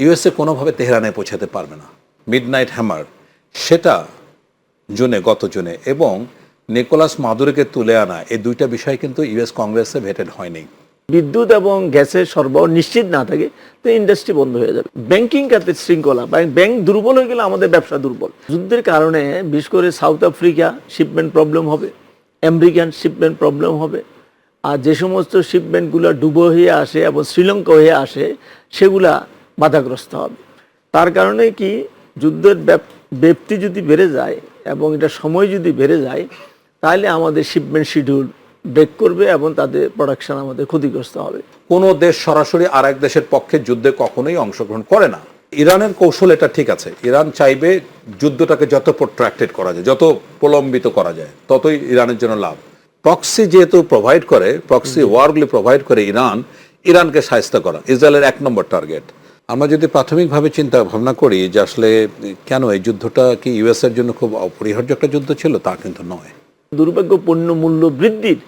USA কোনোভাবে তেহরানে পৌঁছাতে পারবে না। মিডনাইট হ্যামার সেটা গত জুনে এবং নিকোলাস মাদুরোকে তুলে আনা, এই দুইটা বিষয় কিন্তু ইউএস কংগ্রেসে ভেটেড হয়নি। বিদ্যুৎ এবং গ্যাসের সরবরাহ নিশ্চিত না থাকে তো ইন্ডাস্ট্রি বন্ধ হয়ে যাবে। ব্যাংকিং খাতের শৃঙ্খলা, ব্যাংক দুর্বল হয়ে গেলে আমাদের ব্যবসা দুর্বল। যুদ্ধের কারণে বিশেষ করে সাউথ আফ্রিকা শিপমেন্ট প্রবলেম হবে, আমেরিকান শিপমেন্ট প্রবলেম হবে, আর যে সমস্ত শিপমেন্টগুলো ডুবো হয়ে আসে এবং শ্রীলঙ্কা হয়ে আসে সেগুলা বাধাগ্রস্ত হবে। তার কারণে কি যুদ্ধের ব্যাপ্তি যদি বেড়ে যায় এবং এটা সময় যদি বেড়ে যায় তাহলে আমাদের শিপমেন্ট শিডিউল ব্রেক করবে এবং তাদের প্রোডাকশন আমাদের ক্ষতিগ্রস্ত হবে। কোনো দেশ সরাসরি আর এক দেশের পক্ষে যুদ্ধে কখনোই অংশগ্রহণ করে না। ইরানের কৌশল এটা ঠিক আছে, ইরান চাইবে যুদ্ধটাকে যত প্রোট্রাক্টেড করা যায়, যত প্রলম্বিত করা যায় ততই ইরানের জন্য লাভ। প্রক্সি যেহেতু প্রোভাইড করে, প্রক্সি ওয়ারগুলি প্রোভাইড করে ইরানকে শায়েস্ত করা ইসরায়েলের 1 নম্বর টার্গেট। আমরা যদি প্রাথমিকভাবে চিন্তা ভাবনা করি যে আসলে কেন এই যুদ্ধটা কি ইউএস এর জন্য খুব অপরিহার্য একটা যুদ্ধ ছিল, তা কিন্তু নয়। দুর্ভাগ্যপূর্ণ মূল্য বৃদ্ধির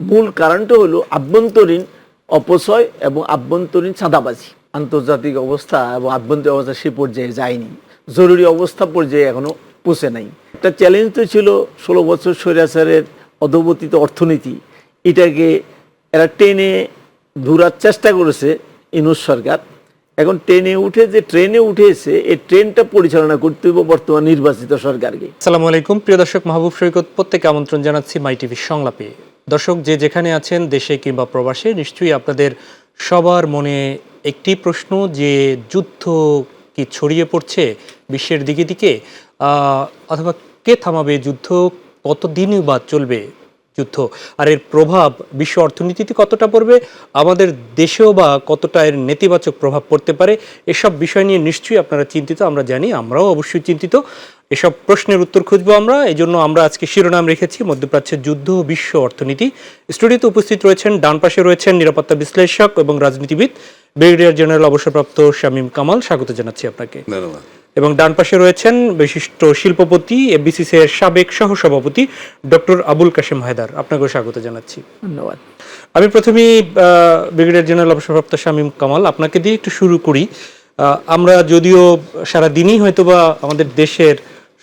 মূল কারণটা হলো আভ্যন্তরীণ অপচয় এবং আভ্যন্তরীণ চাঁদাবাজি। আন্তর্জাতিক অবস্থা এবং আভ্যন্তরীণ অবস্থা সে পর্যায়ে যায়নি, জরুরি অবস্থা পর্যায়ে এখনো পৌঁছে নাই। একটা চ্যালেঞ্জ তো ছিল 16 বছর স্বৈরাচারের অধপতিত অর্থনীতি, এটাকে এরা টেনে ধরার চেষ্টা করেছে ইউনূস সরকার। এখন ট্রেনে উঠেছে, এই ট্রেনটা পরিচালনা করতে হবে বর্তমান নির্বাচিত সরকারকে। আসসালামু আলাইকুম প্রিয় দর্শক, মাহবুব সৈকত প্রত্যেককে আমন্ত্রণ জানাচ্ছি মাই টিভির সংলাপে। দর্শক যে যেখানে আছেন দেশে কিংবা প্রবাসে, নিশ্চয়ই আপনাদের সবার মনে একটি প্রশ্ন যে যুদ্ধ কি ছড়িয়ে পড়ছে বিশ্বের দিকে দিকে, অথবা কে থামাবে যুদ্ধ, কতদিনই বা চলবে যুদ্ধ, আর এর প্রভাব বিশ্ব অর্থনীতিতে কতটা পড়বে, আমাদের দেশেও বা কতটা এর নেতিবাচক প্রভাব পড়তে পারে, এসব বিষয় নিয়ে নিশ্চয়ই আপনারা চিন্তিত, আমরা জানি, আমরাও অবশ্যই চিন্তিত। এসব প্রশ্নের উত্তর খুঁজবো আমরা, এই জন্য আমরা আজকে শিরোনাম রেখেছি মধ্যপ্রাচ্যের যুদ্ধ ও বিশ্ব অর্থনীতি। স্টুডিওতে উপস্থিত রয়েছেন, ডান পাশে রয়েছেন নিরাপত্তা বিশ্লেষক এবং রাজনীতিবিদ ব্রিগেডিয়ার জেনারেল অবসরপ্রাপ্ত শামীম কামাল, স্বাগত জানাচ্ছি আপনাকে। ধন্যবাদ। এবং ডান পাশে রয়েছেন বিশিষ্ট শিল্পপতি, এফবিসিসি এর সাবেক সহসভাপতি ডক্টর আবুল কাশেম হায়দার, আপনাকেও স্বাগত জানাচ্ছি। ধন্যবাদ। আমি প্রথমেই ব্রিগেডিয়ার জেনারেল অবসরপ্রাপ্ত শামীম কামাল, আপনাকে দিয়ে একটু শুরু করি। আমরা যদিও সারা দিনই হয়তোবা আমাদের দেশের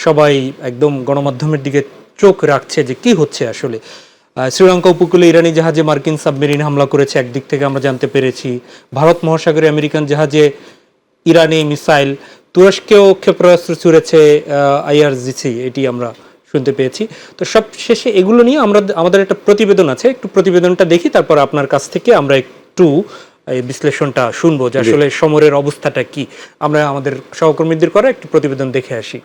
সবাই একদম গণমাধ্যমের দিকে চোখ রাখছে যে কি হচ্ছে আসলে। শ্রীলঙ্কা উপকূলে ইরানি জাহাজে মার্কিন সাবমেরিন হামলা করেছে, একদিক থেকে আমরা জানতে পেরেছি। ভারত মহাসাগরে আমেরিকান জাহাজে ইরানি মিসাইল, তুরস্কেও ক্ষেপণাস্ত্র ছুড়েছে আইআরজিসি, এটি আমরা শুনতে পেয়েছি। তো সব শেষে এগুলো নিয়ে আমাদের একটা প্রতিবেদন আছে, একটু প্রতিবেদনটা দেখি, তারপর আপনার কাছ থেকে আমরা একটু বিশ্লেষণটা শুনবো যে আসলে সমরের অবস্থাটা কি। আমরা আমাদের সহকর্মীদের করা একটু প্রতিবেদন দেখে আসি।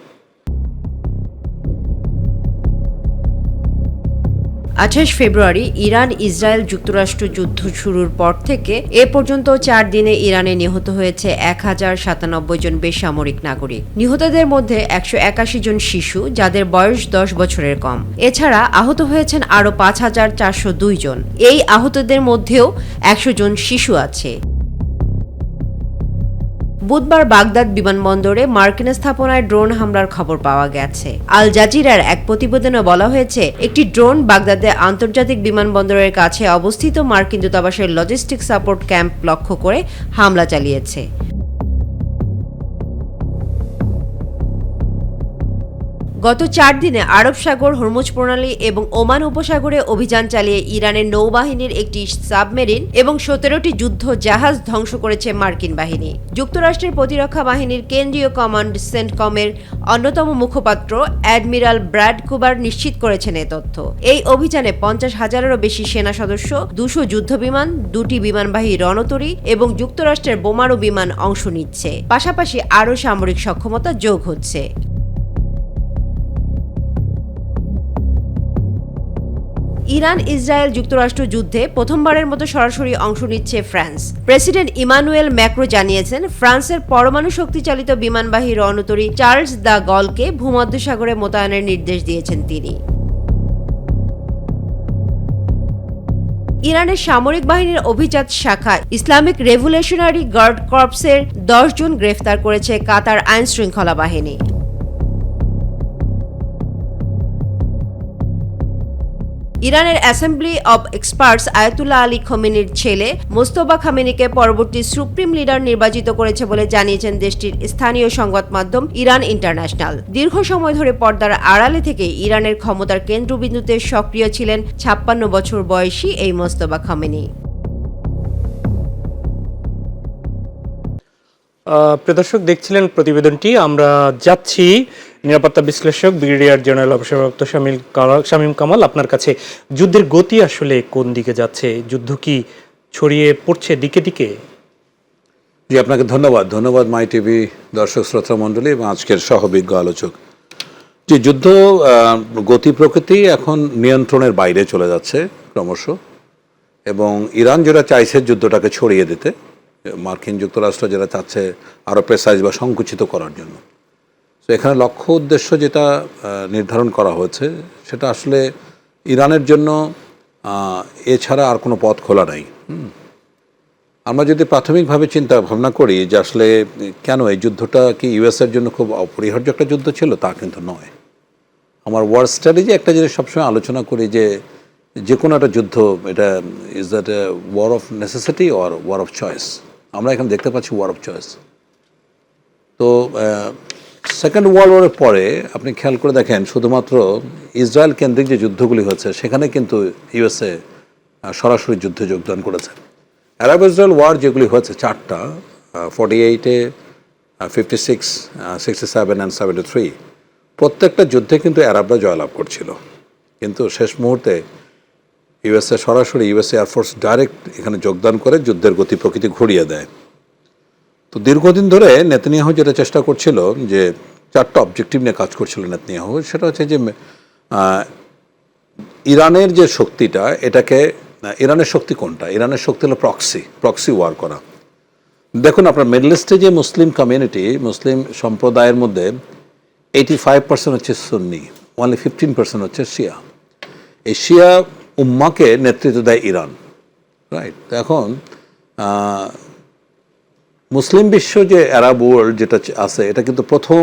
28 ফেব্রুয়ারি ইরান ইসরায়েল যুক্তরাষ্ট্র যুদ্ধ শুরুর পর থেকে এ পর্যন্ত 4 দিনে ইরানে নিহত হয়েছে 1097 জন বেসামরিক নাগরিক। নিহতদের মধ্যে 181 জন শিশু, যাদের বয়স 10 বছরের কম। এছাড়া আহত হয়েছেন আরও 5402 জন। এই আহতদের মধ্যেও 100 জন শিশু আছে। বুধবার বাগদাদ বিমানবন্দরে মার্কিন স্থাপনায় ড্রোন হামলার খবর পাওয়া গেছে। আল জাজিরার এক প্রতিবেদনে বলা হয়েছে, একটি ড্রোন বাগদাদে আন্তর্জাতিক বিমানবন্দরের কাছে অবস্থিত মার্কিন দূতাবাসের লজিস্টিক সাপোর্ট ক্যাম্প লক্ষ্য করে হামলা চালিয়েছে। গত 4 দিনে আরব সাগর, হরমুজ প্রণালী এবং ওমান উপসাগরে অভিযান চালিয়ে ইরানের নৌবাহিনীর একটি সাবমেরিন এবং 17টি যুদ্ধ জাহাজ ধ্বংস করেছে মার্কিন বাহিনী। যুক্তরাষ্ট্রের প্রতিরক্ষা বাহিনীর কেন্দ্রীয় কমান্ড সেন্টকমের অন্যতম মুখপাত্র অ্যাডমিরাল ব্র্যাড কুবার নিশ্চিত করেছেন এ তথ্য। এই অভিযানে 50,000-এরও বেশি সেনা সদস্য, 200 যুদ্ধবিমান, 2টি বিমানবাহী রণতরী এবং যুক্তরাষ্ট্রের বোমারু বিমান অংশ নিচ্ছে। পাশাপাশি আরও সামরিক সক্ষমতা যোগ হচ্ছে। ইরান ইসরায়েল যুক্তরাষ্ট্র যুদ্ধে প্রথমবারের মতো সরাসরি অংশ নিচ্ছে ফ্রান্স। প্রেসিডেন্ট ইমানুয়েল ম্যাক্রো জানিয়েছেন, ফ্রান্সের পরমাণু শক্তিচালিত বিমানবাহী রণতরী চার্লস দ্য গলকে ভূমধ্যসাগরে মোতায়েনের নির্দেশ দিয়েছেন তিনি। ইরানের সামরিক বাহিনীর অভিজাত শাখা ইসলামিক রেভলিউশনারি গার্ড কর্পসের 10 জন গ্রেফতার করেছে কাতার আইন শৃঙ্খলা বাহিনী। ইরানের assembly of experts Ayatollah Ali খোমেনির ছেলে মোস্তফা খামেনিকে পরবর্তী সুপ্রিম লিডার নির্বাচিত করেছে বলে জানিয়েছেন দেশটির স্থানীয় সংবাদ মাধ্যম ইরান ইন্টারন্যাশনাল। দীর্ঘ সময় ধরে পর্দার আড়ালে থেকে ইরানের ক্ষমতার কেন্দ্রবিন্দুতে সক্রিয় ছিলেন 56 বছর বয়সী এই মোস্তফা খামেনি। প্রিয় দর্শক, দেখছিলেন প্রতিবেদনটি। আমরা যাচ্ছি নিরাপত্তা বিশ্লেষক ব্রিগেডিয়ার জেনারেল অবসরপ্রাপ্ত শামীম কামাল আপনার কাছে। যুদ্ধের গতি আসলে কোন দিকে যাচ্ছে? যুদ্ধ কি ছড়িয়ে পড়ছে দিকে দিকে? জি, আপনাকে ধন্যবাদ মাই টিভি দর্শক শ্রোতা মণ্ডলী এবং আজকের সহবিজ্ঞ আলোচক। যে যুদ্ধ গতি প্রকৃতি এখন নিয়ন্ত্রণের বাইরে চলে যাচ্ছে ক্রমশ, এবং ইরান যেটা চাইছে যুদ্ধটাকে ছড়িয়ে দিতে, মার্কিন যুক্তরাষ্ট্র যেটা চাচ্ছে আরও প্রেসাইজ বা সংকুচিত করার জন্য। তো এখানে লক্ষ্য উদ্দেশ্য যেটা নির্ধারণ করা হয়েছে সেটা আসলে ইরানের জন্য এছাড়া আর কোনো পথ খোলা নাই। আমরা যদি প্রাথমিকভাবে চিন্তা ভাবনা করি যে আসলে কেন এই যুদ্ধটা কি ইউএসের জন্য খুব অপরিহার্য একটা যুদ্ধ ছিল, তা কিন্তু নয়। আমার ওয়ার স্ট্র্যাটেজি একটা জিনিস সবসময় আলোচনা করি যে কোনো একটা যুদ্ধ, এটা is that a war of necessity or war of choice. আমরা এখানে দেখতে পাচ্ছি ওয়ার অফ চয়েস। তো সেকেন্ড ওয়ার্ল্ড ওয়ারের পরে আপনি খেয়াল করে দেখেন শুধুমাত্র ইসরায়েল কেন্দ্রিক যে যুদ্ধগুলি হচ্ছে সেখানে কিন্তু ইউএসএ সরাসরি যুদ্ধে যোগদান করেছে। আরব ইসরায়েল ওয়ার যেগুলি হয়েছে 4টা, 48-এ, 56, 67 অ্যান্ড 73, প্রত্যেকটা যুদ্ধে কিন্তু আরবরা জয়লাভ করছিল, কিন্তু শেষ মুহূর্তে ইউএসএ সরাসরি ইউএসএ এয়ারফোর্স ডাইরেক্ট এখানে যোগদান করে যুদ্ধের গতি প্রকৃতি ঘুরিয়ে দেয়। তো দীর্ঘদিন ধরে নেতানিয়াহু যেটা চেষ্টা করছিল, যে 4টা অবজেক্টিভ নিয়ে কাজ করছিল নেতানিয়াহু, সেটা হচ্ছে যে ইরানের যে শক্তিটা, এটাকে ইরানের শক্তি কোনটা? ইরানের শক্তি হলো প্রক্সি ওয়ার করা। দেখুন আপনার মিডল ইস্টে যে মুসলিম কমিউনিটি, মুসলিম সম্প্রদায়ের মধ্যে 85% হচ্ছে সুন্নি, অনলি 15% হচ্ছে শিয়া। এই শিয়া উম্মাকে নেতৃত্ব দেয় ইরান, রাইট? তো এখন মুসলিম বিশ্ব যে আরব ওয়ার্ল্ড যেটা আছে, এটা কিন্তু প্রথম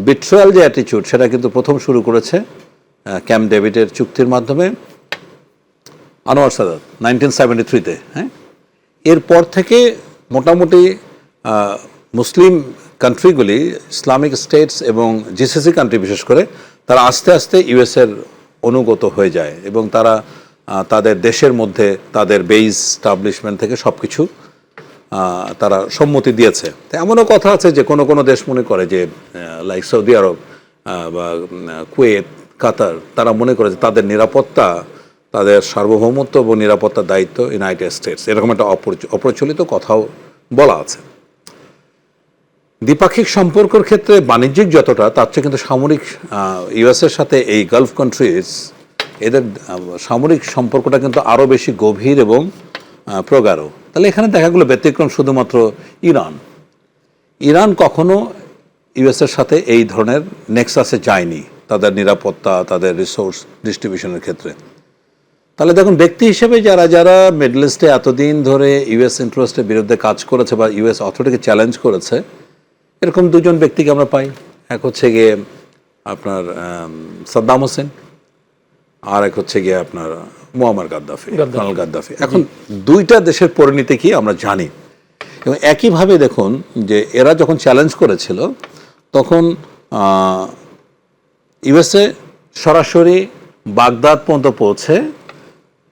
বিট্রয়াল যে অ্যাটিটিউড, সেটা কিন্তু প্রথম শুরু করেছে ক্যাম্প ডেভিডের চুক্তির মাধ্যমে আনোয়ার সাদাত 1973-তে। হ্যাঁ, এরপর থেকে মোটামুটি মুসলিম কান্ট্রিগুলি, ইসলামিক স্টেটস এবং জিসিসি কান্ট্রি বিশেষ করে, তারা আস্তে আস্তে ইউএসের অনুগত হয়ে যায় এবং তারা তাদের দেশের মধ্যে তাদের বেস স্টাবলিশমেন্ট থেকে সব কিছু তারা সম্মতি দিয়েছে। তো এমনও কথা আছে যে কোনো কোনো দেশ মনে করে যে লাইক সৌদি আরব বা কুয়েত, কাতার, তারা মনে করে যে তাদের নিরাপত্তা, তাদের সার্বভৌমত্ব এবং নিরাপত্তার দায়িত্ব ইউনাইটেড স্টেটস, এরকম একটা অপ্রচলিত কথাও বলা আছে। দ্বিপাক্ষিক সম্পর্কের ক্ষেত্রে বাণিজ্যিক যতটা, তার চেয়ে কিন্তু সামরিক ইউএসের সাথে এই গালফ কান্ট্রিজ, এদের সামরিক সম্পর্কটা কিন্তু আরও বেশি গভীর এবং প্রগাঢ়। তাহলে এখানে দেখা গেলো ব্যতিক্রম শুধুমাত্র ইরান কখনো ইউএসের সাথে এই ধরনের নেক্সাসে যায়নি তাদের নিরাপত্তা, তাদের রিসোর্স ডিস্ট্রিবিউশনের ক্ষেত্রে। তাহলে দেখুন, ব্যক্তি হিসেবে যারা মিডল ইস্টে এতদিন ধরে ইউএস ইন্টারেস্টের বিরুদ্ধে কাজ করেছে বা ইউএস অথরিটিকে চ্যালেঞ্জ করেছে, এরকম দুজন ব্যক্তিকে আমরা পাই। এক হচ্ছে গিয়ে আপনার সাদ্দাম হোসেন, আর এক হচ্ছে গিয়ে আপনার মুয়াম্মার গাদ্দাফি। এখন দুইটা দেশের পরিণতি কি আমরা জানি, এবং একইভাবে দেখুন যে এরা যখন চ্যালেঞ্জ করেছিল তখন ইউএসএ সরাসরি বাগদাদ পর্যন্ত পৌঁছে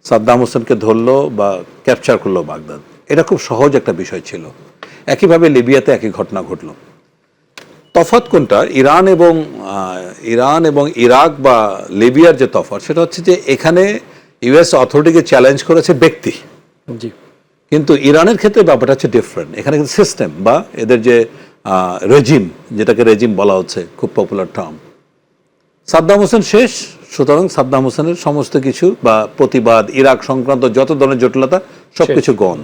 সাদ্দাম হোসেনকে ধরলো বা ক্যাপচার করলো বাগদাদ। এটা খুব সহজ একটা বিষয় ছিল। একইভাবে লিবিয়াতে একই ঘটনা ঘটল। তফাৎ কোনটা? ইরান এবং ইরাক বা লিবিয়ার যে তফাৎ, সেটা হচ্ছে যে এখানে ইউএস অথরিটিকে চ্যালেঞ্জ করেছে ব্যক্তি, জি, কিন্তু ইরানের ক্ষেত্রে ব্যাপারটা হচ্ছে ডিফারেন্ট। এখানে কিন্তু সিস্টেম বা এদের যে রেজিম, যেটাকে রেজিম বলা হচ্ছে, খুব পপুলার টার্ম। সাদ্দাম হোসেন শেষ, সুতরাং সাদ্দাম হোসেনের সমস্ত কিছু বা প্রতিবাদ, ইরাক সংক্রান্ত যত ধরনের জটিলতা, সব কিছু গন।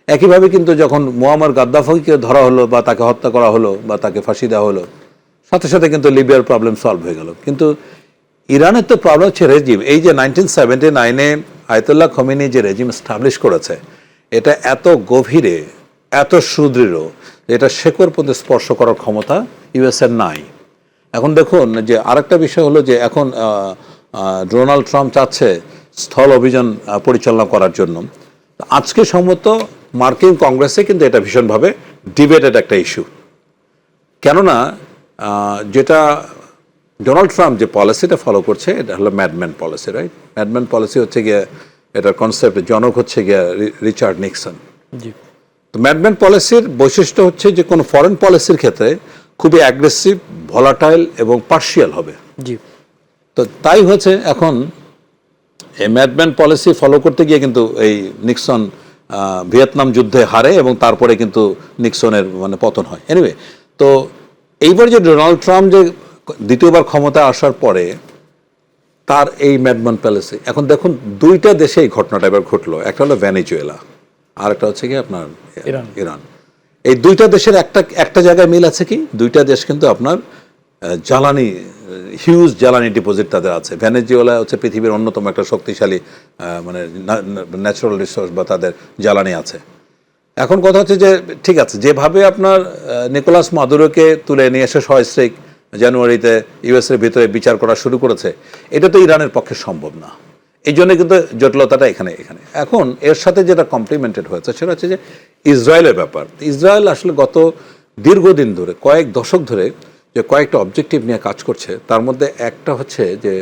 একইভাবে কিন্তু যখন মুয়াম্মার গাদ্দাফিকে ধরা হলো বা তাকে হত্যা করা হলো বা তাকে ফাঁসি দেওয়া হলো, সাথে সাথে কিন্তু লিবিয়ার প্রবলেম সলভ হয়ে গেল। কিন্তু ইরানের তো প্রবলেম হচ্ছে রেজিম। এই যে 1979-এ আয়াতুল্লাহ খোমেনি যে রেজিম এস্টাবলিশ করেছে, এটা এত গভীরে, এত সুদৃঢ়, এটা শেকড় পর্যন্ত স্পর্শ করার ক্ষমতা ইউএসএর নাই। এখন দেখুন যে আরেকটা বিষয় হলো যে এখন ডোনাল্ড ট্রাম্প চাচ্ছে স্থল অভিযান পরিচালনা করার জন্য। আজকে সম্ভবত মার্কিন কংগ্রেসে কিন্তু এটা ভীষণভাবে ডিবেটেড একটা ইস্যু, কেননা যেটা ডোনাল্ড ট্রাম্প যে পলিসিটা ফলো করছে এটা হলো madman policy, right? Madman policy হচ্ছে গিয়ে এটার কনসেপ্ট জনক হচ্ছে গিয়ে রিচার্ড নিক্সন। জি, তো ম্যাডম্যান পলিসির বৈশিষ্ট্য হচ্ছে যে কোনো ফরেন পলিসির ক্ষেত্রে খুবই অ্যাগ্রেসিভ, ভলাটাইল এবং পার্শিয়াল হবে। জি, তো তাই হচ্ছে এখন এই ম্যাডম্যান পলিসি ফলো করতে গিয়ে কিন্তু এই নিক্সন ভিয়েতনাম যুদ্ধে হারে এবং তারপরে কিন্তু নিক্সনের মানে পতন হয়। এনিওয়ে, তো এইবার যে ডোনাল্ড ট্রাম্প যে দ্বিতীয়বার ক্ষমতায় আসার পরে তার এই ম্যাডম্যান পলিসি, এখন দেখুন দুইটা দেশে এই ঘটনাটা এবার ঘটলো, একটা হলো ভেনেজুয়েলা আর একটা হচ্ছে কি আপনার ইরান। এই দুইটা দেশের একটা জায়গায় মিল আছে কি, দুইটা দেশ কিন্তু আপনার জ্বালানি, হিউজ জ্বালানি ডিপোজিট তাদের আছে। ভেনেজুয়েলা হচ্ছে পৃথিবীর অন্যতম একটা শক্তিশালী মানে ন্যাচারাল রিসোর্স বা তাদের জ্বালানি আছে। এখন কথা হচ্ছে যে ঠিক আছে, যেভাবে আপনার নিকোলাস মাদুরোকে তুলে নিয়ে এসে সহস্রিক জানুয়ারিতে ইউএসের ভিতরে বিচার করা শুরু করেছে, এটা তো ইরানের পক্ষে সম্ভব না। এই জন্য কিন্তু জটিলতাটা এখানে। এখন এর সাথে যেটা কমপ্লিমেন্টেড হয়েছে সেটা হচ্ছে যে ইসরায়েলের ব্যাপার। ইসরায়েল আসলে গত দীর্ঘদিন ধরে, কয়েক দশক ধরে যে কয়েকটা অবজেক্টিভ নিয়ে কাজ করছে, তার মধ্যে একটা হচ্ছে যে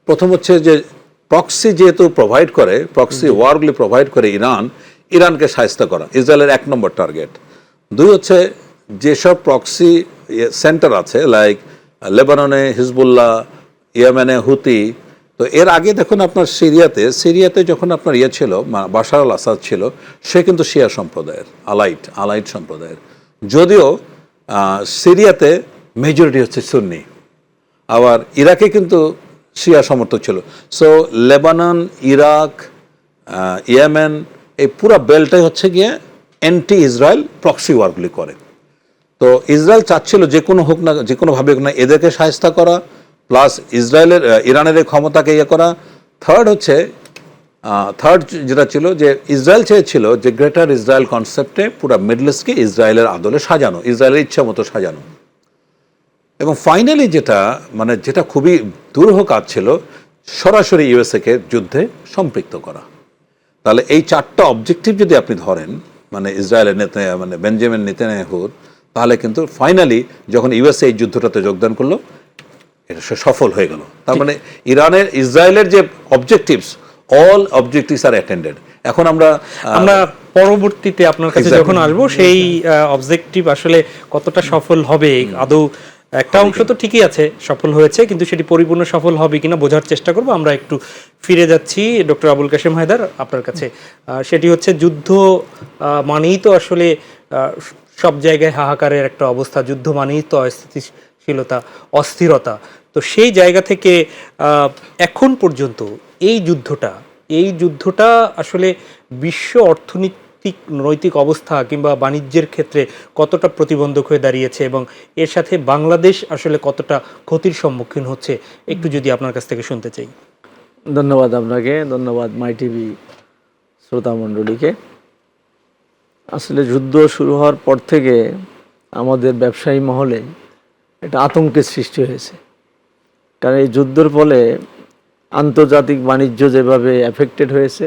প্রথম হচ্ছে যে প্রক্সি যেহেতু প্রোভাইড করে, প্রক্সি ওয়ারগুলি প্রোভাইড করে ইরানকে শায়েস্তা করা ইসরায়েলের 1 নম্বর টার্গেট। 2 হচ্ছে যেসব প্রক্সি সেন্টার আছে লাইক লেবাননে হিজবুল্লাহ, ইয়েমেনে হুতি। তো এর আগে দেখুন আপনার সিরিয়াতে যখন আপনার ছিল বাশার আল আসাদ ছিল, সে কিন্তু শিয়া সম্প্রদায়ের, আলাইট সম্প্রদায়ের, যদিও সিরিয়াতে মেজরিটি হচ্ছে সুন্নি, আবার ইরাকে কিন্তু শিয়া সমর্থক ছিল। সো লেবানন, ইরাক, ইয়েমেন, এই পুরা বেলটাই হচ্ছে গিয়ে অ্যান্টি ইসরায়েল প্রক্সি ওয়ারগুলি করে। তো ইসরায়েল চাচ্ছিল যে কোনো হোক না, যে কোনোভাবে হোক না এদেরকে শায়েস্তা করা, প্লাস ইরানের এই ক্ষমতাকে করা। থার্ড যেটা ছিল যে ইসরায়েল চেয়েছিল যে গ্রেটার ইসরায়েল কনসেপ্টে পুরো মিডল ইস্টকে ইসরায়েলের আদলে সাজানো, ইসরায়েলের ইচ্ছা মতো সাজানো। এবং ফাইনালি যেটা খুবই দুরূহ কাজ ছিল, সরাসরি ইউএসএকে যুদ্ধে সম্পৃক্ত করা। তাহলে এই 4টা অবজেক্টিভ যদি আপনি ধরেন ইসরায়েলের বেঞ্জামিন নেতানিয়াহুর, তাহলে কিন্তু ফাইনালি যখন ইউএসএ এই যুদ্ধটাতে যোগদান করলো, এটা সে সফল হয়ে গেল। তার মানে ইসরায়েলের যে অবজেক্টিভস, অল অবজেক্টিভস আর অ্যাটেন্ডেড। এখন আমরা পরবর্তীতে আপনার কাছে যখন আসবো সেই অবজেক্টিভ আসলে কতটা সফল হবে, আদৌ একটা অংশ তো ঠিকই আছে, সফল হয়েছে, কিন্তু সেটি পরিপূর্ণ সফল হবে কিনা বোঝার চেষ্টা করব। আমরা একটু ফিরে যাচ্ছি ডক্টর আবুল কাশেম হায়দার আপনার কাছে। সেটি হচ্ছে যুদ্ধ মানেই তো আসলে সব জায়গায় হাহাকারের একটা অবস্থা, যুদ্ধ মানেই তো অস্থিতিশীলতা, অস্থিরতা। তো সেই জায়গা থেকে এখন পর্যন্ত এই যুদ্ধটা আসলে বিশ্ব নৈতিক অবস্থা কিংবা বাণিজ্যের ক্ষেত্রে কতটা প্রতিবন্ধক হয়ে দাঁড়িয়েছে এবং এর সাথে বাংলাদেশ আসলে কতটা ক্ষতির সম্মুখীন হচ্ছে, একটু যদি আপনার কাছ থেকে শুনতে চাই। ধন্যবাদ আপনাকে, ধন্যবাদ মাই টিভি শ্রোতা মণ্ডলীকে। আসলে যুদ্ধ শুরু হওয়ার পর থেকে আমাদের ব্যবসায়ী মহলে একটা আতঙ্কের সৃষ্টি হয়েছে। কারণ এই যুদ্ধের ফলে আন্তর্জাতিক বাণিজ্য যেভাবে এফেক্টেড হয়েছে,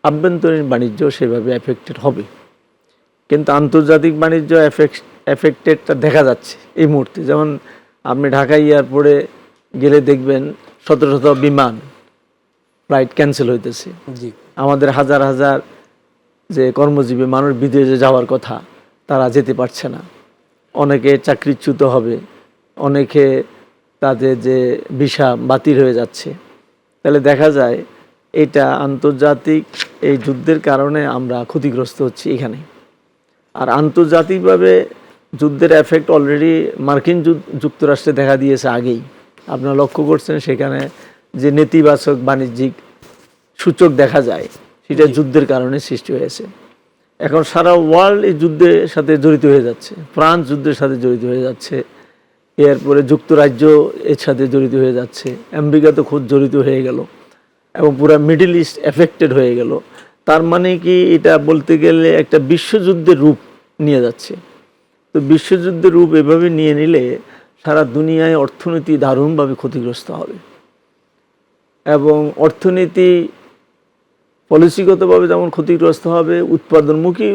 আভ্যন্তরীণ বাণিজ্য সেভাবে এফেক্টেড হবে। কিন্তু আন্তর্জাতিক বাণিজ্য এফেক্টেডটা দেখা যাচ্ছে এই মুহূর্তে। যেমন আপনি ঢাকা এয়ারপোর্টে গেলে দেখবেন শত শত বিমান ফ্লাইট ক্যান্সেল হইতেছে। আমাদের হাজার হাজার যে কর্মজীবী মানুষ বিদেশে যাওয়ার কথা, তারা যেতে পারছে না। অনেকে চাকরিচ্যুত হবে, অনেকে তাদের যে ভিসা বাতিল হয়ে যাচ্ছে। তাহলে দেখা যায় এটা আন্তর্জাতিক এই যুদ্ধের কারণে আমরা ক্ষতিগ্রস্ত হচ্ছি এখানে। আর আন্তর্জাতিকভাবে যুদ্ধের এফেক্ট অলরেডি মার্কিন যুক্তরাষ্ট্রে দেখা দিয়েছে আগেই। আপনারা লক্ষ্য করছেন সেখানে যে নেতিবাচক বাণিজ্যিক সূচক দেখা যায়, সেটা যুদ্ধের কারণে সৃষ্টি হয়েছে। এখন সারা ওয়ার্ল্ড এই যুদ্ধের সাথে জড়িত হয়ে যাচ্ছে। ফ্রান্স যুদ্ধের সাথে জড়িত হয়ে যাচ্ছে, এরপরে যুক্তরাজ্য এর সাথে জড়িত হয়ে যাচ্ছে, আমেরিকা তো খুব জড়িত হয়ে গেল এবং পুরো মিডল ইস্ট এফেক্টেড হয়ে গেল। তার মানে কি এটা বলতে গেলে একটা বিশ্বযুদ্ধের রূপ নিয়ে যাচ্ছে। তো বিশ্বযুদ্ধের রূপ এভাবে নিয়ে নিলে সারা দুনিয়ায় অর্থনীতি দারুণভাবে ক্ষতিগ্রস্ত হবে এবং অর্থনীতি পলিসিগতভাবে যেমন ক্ষতিগ্রস্ত হবে, উৎপাদনমুখী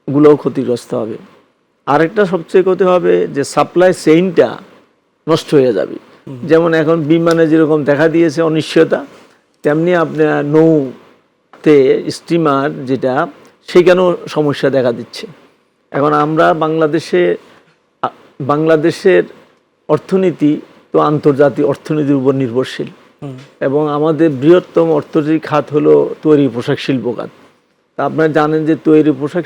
গুলোও ক্ষতিগ্রস্ত হবে। আরেকটা সবচেয়ে ক্ষতি হবে যে সাপ্লাই চেইনটা নষ্ট হয়ে যাবে। যেমন এখন বিমানে যেরকম দেখা দিয়েছে অনিশ্চয়তা, তেমনি আপনার নৌতে স্টিমার যেটা, সেখানেও সমস্যা দেখা দিচ্ছে। এখন আমরা বাংলাদেশের অর্থনীতি তো আন্তর্জাতিক অর্থনীতির উপর নির্ভরশীল, এবং আমাদের বৃহত্তম অর্থনৈতিক খাত হলো তৈরি পোশাক শিল্প খাত। তা আপনারা জানেন যে তৈরি পোশাক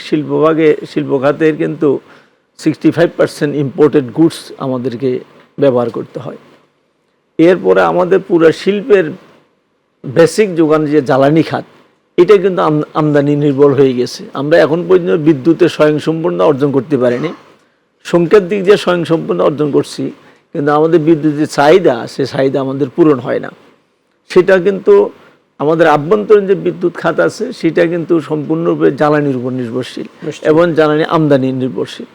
শিল্প খাতের কিন্তু 65% ইম্পোর্টেড গুডস আমাদেরকে ব্যবহার করতে হয়। এরপরে আমাদের পুরো শিল্পের বেসিক যোগান যে জ্বালানি খাত, এটা কিন্তু আমদানি নির্ভর হয়ে গেছে। আমরা এখন পর্যন্ত বিদ্যুতের স্বয়ংসম্পূর্ণ অর্জন করতে পারিনি। সংখ্যার দিক দিয়ে স্বয়ংসম্পূর্ণ অর্জন করছি, কিন্তু আমাদের বিদ্যুতের চাহিদা, সে চাহিদা আমাদের পূরণ হয় না। সেটা কিন্তু আমাদের আভ্যন্তরীণ যে বিদ্যুৎ খাত আছে, সেটা কিন্তু সম্পূর্ণরূপে জ্বালানির উপর নির্ভরশীল এবং জ্বালানি আমদানি নির্ভরশীল।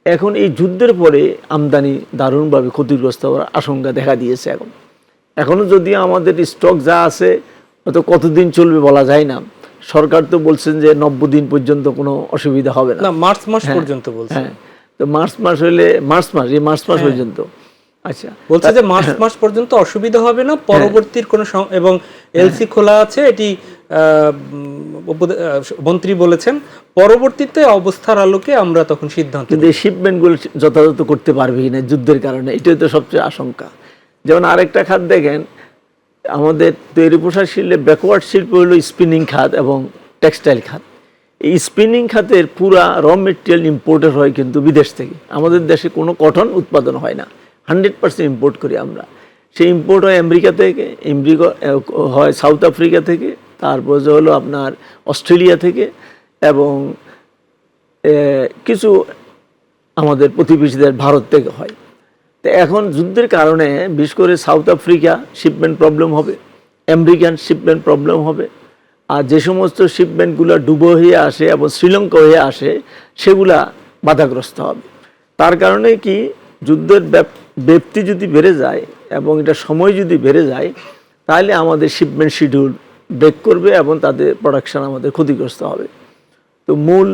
এখন এই যুদ্ধের পরে আমদানি দারুণভাবে ক্ষতিগ্রস্ত হওয়ার আশঙ্কা দেখা দিয়েছে। এখনো যদিও আমাদের স্টক যা আছে হয়তো কতদিন চলবে বলা যায় না। সরকার তো বলছেন যে 90 দিন পর্যন্ত কোনো অসুবিধা হবে না, মার্চ মাস পর্যন্ত বলছে। হ্যাঁ, তো মার্চ মাস মাস পর্যন্ত। আচ্ছা, বলছে যে মার্চ মাস পর্যন্ত অসুবিধা হবে না, পরবর্তীর কোনো এবং এলসি খোলা আছে, এটি মন্ত্রী বলেছেন। পরবর্তীতে অবস্থার আলোকে আমরা তখন সিদ্ধান্ত। কিন্তু এই শিপমেন্টগুলো যথাযথ করতে পারবে কিনা যুদ্ধের কারণে, এটাই তো সবচেয়ে আশঙ্কা। যেমন আরেকটা খাত দেখেন, আমাদের তৈরি পোশাক শিল্পে ব্যাকওয়ার্ড শিল্প হলো স্পিনিং খাত এবং টেক্সটাইল খাত। এই স্পিনিং খাতের পুরা র মেটেরিয়াল ইম্পোর্টেড হয় কিন্তু বিদেশ থেকে। আমাদের দেশে কোনো কটন উৎপাদন হয় না, 100% ইম্পোর্ট করি আমরা। সেই ইম্পোর্ট হয় আমেরিকা থেকে, হয় সাউথ আফ্রিকা থেকে, তারপর যে হলো আপনার অস্ট্রেলিয়া থেকে, এবং কিছু আমাদের প্রতিবেশীদের ভারত থেকে হয়। তো এখন যুদ্ধের কারণে বিশেষ করে সাউথ আফ্রিকা শিপমেন্ট প্রবলেম হবে, আমেরিকান শিপমেন্ট প্রবলেম হবে, আর যে সমস্ত শিপমেন্টগুলো ডুবো হয়ে আসে এবং শ্রীলঙ্কা হয়ে আসে, সেগুলা বাধাগ্রস্ত হবে। তার কারণে কি, যুদ্ধের ব্যাপ্তি যদি বেড়ে যায় এবং এটা সময় যদি বেড়ে যায়, তাহলে আমাদের শিপমেন্ট শিডিউল ব্রেক করবে এবং তাদের প্রোডাকশন আমাদের ক্ষতিগ্রস্ত হবে। তো মূল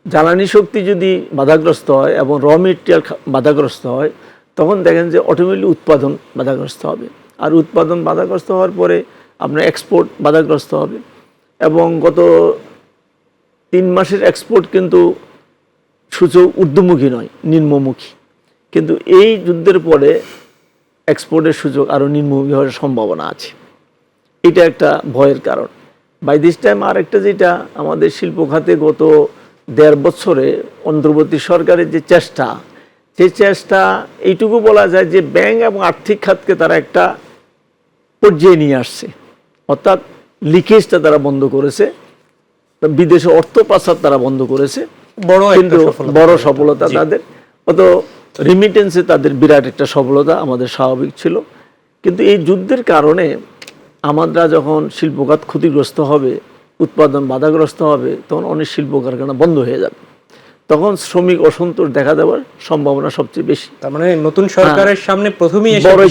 জ্বালানি শক্তি যদি বাধাগ্রস্ত হয় এবং র মেটেরিয়াল বাধাগ্রস্ত হয়, তখন দেখেন যে অটোমেটিক উৎপাদন বাধাগ্রস্ত হবে। আর উৎপাদন বাধাগ্রস্ত হওয়ার পরে আপনার এক্সপোর্ট বাধাগ্রস্ত হবে। এবং গত 3 মাসের এক্সপোর্ট কিন্তু সূচক ঊর্ধ্বমুখী নয়, নিম্নমুখী। কিন্তু এই যুদ্ধের পরে এক্সপোর্টের সূচক আরও নিম্নমুখী হওয়ার সম্ভাবনা আছে। এটা একটা ভয়ের কারণ। বাই দিস টাইম আরেকটা যেটা আমাদের শিল্প খাতে গত 1.5 বছরে অন্তর্বর্তী সরকারের যে চেষ্টা, সেই চেষ্টা এইটুকু বলা যায় যে ব্যাংক এবং আর্থিক খাতকে তারা একটা পর্যায়ে নিয়ে আসছে। অর্থাৎ লিকেজটা তারা বন্ধ করেছে, বিদেশে অর্থ পাচার তারা বন্ধ করেছে। কিন্তু বড় সফলতা তাদের, অত রিমিটেন্সে তাদের বিরাট একটা সফলতা আমাদের স্বাভাবিক ছিল। কিন্তু এই যুদ্ধের কারণে আমরা যখন শিল্প খাত ক্ষতিগ্রস্ত হবে, উৎপাদন বাধাগ্রস্ত হবে, তখন অনেক শিল্প কারখানা বন্ধ হয়ে যাবে। তখন শ্রমিক অসন্তোষ দেখা দেওয়ার সম্ভাবনা সবচেয়ে বেশি। তার মানে নতুন সরকারের সামনে প্রথমেই বড়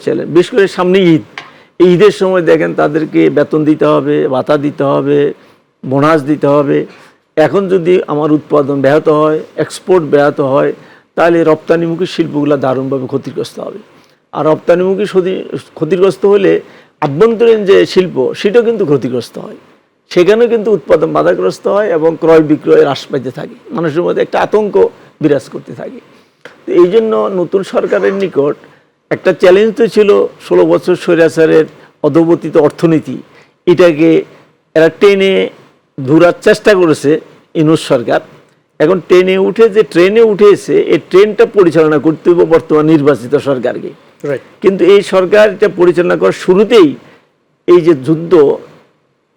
চ্যালেঞ্জ। বিশেষ করে সামনে ঈদ, এই ঈদের সময় দেখেন তাদেরকে বেতন দিতে হবে, ভাতা দিতে হবে, বোনাস দিতে হবে। এখন যদি আমার উৎপাদন ব্যাহত হয়, এক্সপোর্ট ব্যাহত হয়, তাহলে রপ্তানিমুখী শিল্পগুলো দারুণভাবে ক্ষতিগ্রস্ত হবে। আর রপ্তানিমুখী ক্ষতিগ্রস্ত হলে আভ্যন্তরীণ যে শিল্প, সেটাও কিন্তু ক্ষতিগ্রস্ত হয়। সেখানেও কিন্তু উৎপাদন বাধাগ্রস্ত হয় এবং ক্রয় বিক্রয় হ্রাস পাইতে থাকে, মানুষের মধ্যে একটা আতঙ্ক বিরাজ করতে থাকে। তো এই জন্য নতুন সরকারের নিকট একটা চ্যালেঞ্জ তো ছিল, 16 বছর স্বৈরাচারের অধপতিত অর্থনীতি, এটাকে এরা টেনে ধরার চেষ্টা করেছে ইউনূস সরকার। এখন ট্রেনে উঠেছে, এই ট্রেনটা পরিচালনা করতে হবে বর্তমান নির্বাচিত সরকারকে। কিন্তু এই সরকার এটা পরিচালনা করার শুরুতেই এই যে যুদ্ধ,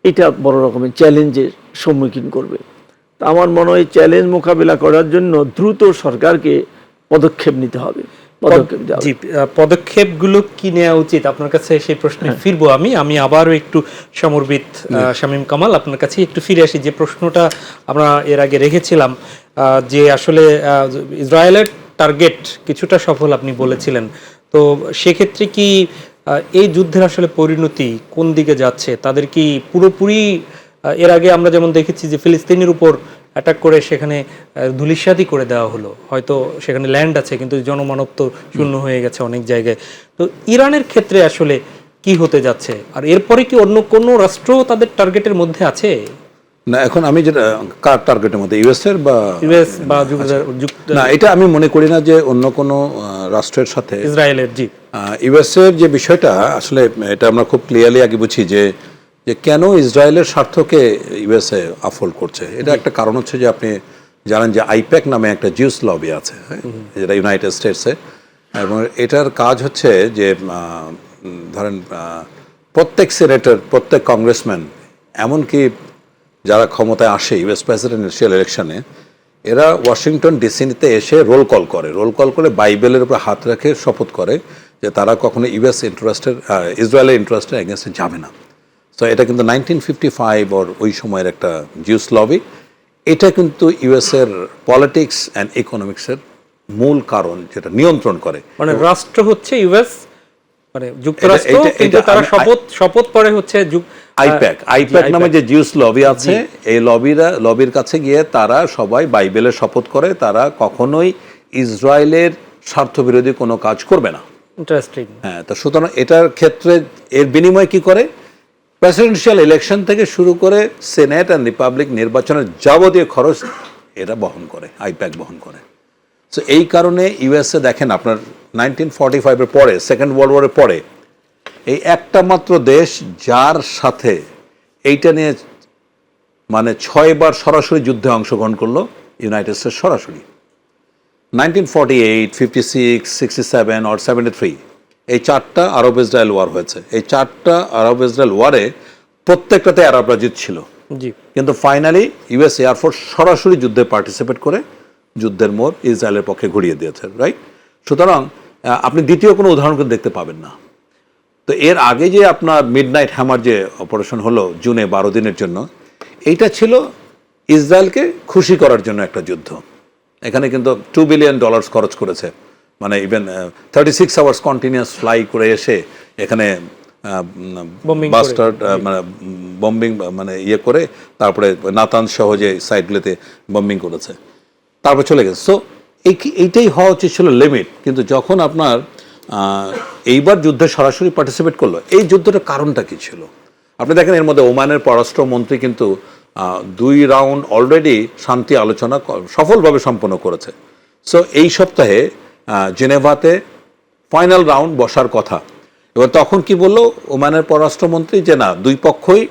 এটা বড় রকমের চ্যালেঞ্জের সম্মুখীন করবে। তা আমার মনে হয় চ্যালেঞ্জ মোকাবিলা করার জন্য দ্রুত সরকারকে পদক্ষেপ নিতে হবে। পদক্ষেপগুলো কি নেওয়া উচিত, আপনার কাছে সেই প্রশ্নে ফিরবো। আমি আবারও একটু সমরবিদ শামীম কামাল, আপনার কাছে একটু ফিরে আসি। যে প্রশ্নটা আমরা এর আগে রেখেছিলাম, যে আসলে ইসরায়েলের টার্গেট কিছুটা সফল আপনি বলেছিলেন, তো সেক্ষেত্রে কি এই যুদ্ধের আসলে পরিণতি কোন দিকে যাচ্ছে? তাদের কি পুরোপুরি এর আগে আমরা যেমন দেখেছি যে ফিলিস্তিনের উপর অ্যাটাক করে সেখানে ধূলিসাৎই করে দেওয়া হলো, হয়তো সেখানে ল্যান্ড আছে কিন্তু জনমানব তো শূন্য হয়ে গেছে অনেক জায়গায়। তো ইরানের ক্ষেত্রে আসলে কি হতে যাচ্ছে, আর এরপরে কি অন্য কোনো রাষ্ট্র তাদের টার্গেটের মধ্যে আছে? না, এখন আমি যেটা কার টার্গেটের মধ্যে, ইউএস এর বা ইউএস বা না, এটা আমি মনে করি না যে অন্য কোনো রাষ্ট্রের সাথে ইসরায়েলের। জি, ইউএস এর যে বিষয়টা আসলে এটা আমরা খুব ক্লিয়ারলি আগে বুঝি যে কেন ইসরায়েলের স্বার্থকে ইউএসএ আফোল্ড করছে। এটা একটা কারণ হচ্ছে যে আপনি জানেন যে আইপ্যাক নামে একটা জিউস লবি আছে, যেটা ইউনাইটেড স্টেটসে, এবং এটার কাজ হচ্ছে যে ধরেন প্রত্যেক সিনেটর, প্রত্যেক কংগ্রেসম্যান, এমনকি যারা ক্ষমতায় আসে ইউএস প্রেসিডেন্সিয়াল ইলেকশনে, এরা ওয়াশিংটন ডিসিতে এসে রোল কল করে বাইবেলের উপর হাত রেখে শপথ করে যে তারা কখনো ইউএস ইন্টারেস্টের, ইসরায়েলের ইন্টারেস্টের এগেনস্টে যাবে না। তো এটা কিন্তু 1955 ওর ওই সময়ের একটা জিউস লবি। এটা কিন্তু ইউএসের পলিটিক্স অ্যান্ড ইকোনমিক্সের মূল কারণ, যেটা নিয়ন্ত্রণ করে। মানে রাষ্ট্র হচ্ছে ইউএস, মানে যুক্তরাষ্ট্র, কিন্তু তারা শপথ পরে হচ্ছে আইপ্যাক নামে যে জিউস লবি আছে, এই লবির কাছে গিয়ে তারা সবাই বাইবেলের শপথ করে তারা কখনোই ইসরায়েলের স্বার্থবিরোধী কোনো কাজ করবে না। ইন্টারেস্টিং। হ্যাঁ, তো সুতরাং এটার ক্ষেত্রে এর বিনিময়ে কি করে, প্রেসিডেন্সিয়াল ইলেকশন থেকে শুরু করে সেনেট আর রিপাবলিক নির্বাচনের যাবতীয় খরচ এরা বহন করে, আইপ্যাক বহন করে। সো এই কারণে ইউএসএ দেখেন আপনার 1945-এর পরে, সেকেন্ড ওয়ার্ল্ড ওয়ারের পরে, এই একটা মাত্র দেশ যার সাথে এইটা নিয়ে মানে 6 বার সরাসরি যুদ্ধে অংশগ্রহণ করলো, ইউনাইটেড স্টেটস সরাসরি। 1948, 56, 67 আর 73, এই 4টা আরব ইসরায়েল ওয়ার হয়েছে। এই 4টা আরব ইসরায়েল ওয়ারে প্রত্যেকটাতে আরবরা জিতছিল, কিন্তু ফাইনালি ইউএস এয়ারফোর্স সরাসরি যুদ্ধে পার্টিসিপেট করে যুদ্ধের মোড় ইসরায়েলের পক্ষে ঘুরিয়ে দিয়েছে, রাইট? সুতরাং আপনি দ্বিতীয় কোনো উদাহরণ দেখতে পাবেন না। তো এর আগে যে আপনার মিডনাইট হ্যামার যে অপারেশন হলো জুনে 12 দিনের জন্য, এইটা ছিল ইসরায়েলকে খুশি করার জন্য একটা যুদ্ধ। এখানে কিন্তু $2 বিলিয়ন খরচ করেছে, মানে ইভেন 36 আওয়ার্স কন্টিনিউয়াস ফ্লাই করে এসে এখানে বাস্টার্ড মানে বম্বিং মানে ইয়ে করে তারপরে নাতান সহ যে সাইটগুলোতে বম্বিং করেছে, তারপর চলে গেছে। সো এইটাই হওয়া উচিত ছিল লিমিট। কিন্তু যখন আপনার এইবার যুদ্ধে সরাসরি পার্টিসিপেট করলো, এই যুদ্ধটার কারণটা কি ছিল আপনি দেখেন। এর মধ্যে ওমানের পররাষ্ট্রমন্ত্রী কিন্তু 2 রাউন্ড অলরেডি শান্তি আলোচনা সফলভাবে সম্পন্ন করেছে। সো এই সপ্তাহে জেনেভাতে ফাইনাল রাউন্ড বসার কথা। এবার তখন কি বললো ওমানের পররাষ্ট্রমন্ত্রী যে না, 2 পক্ষই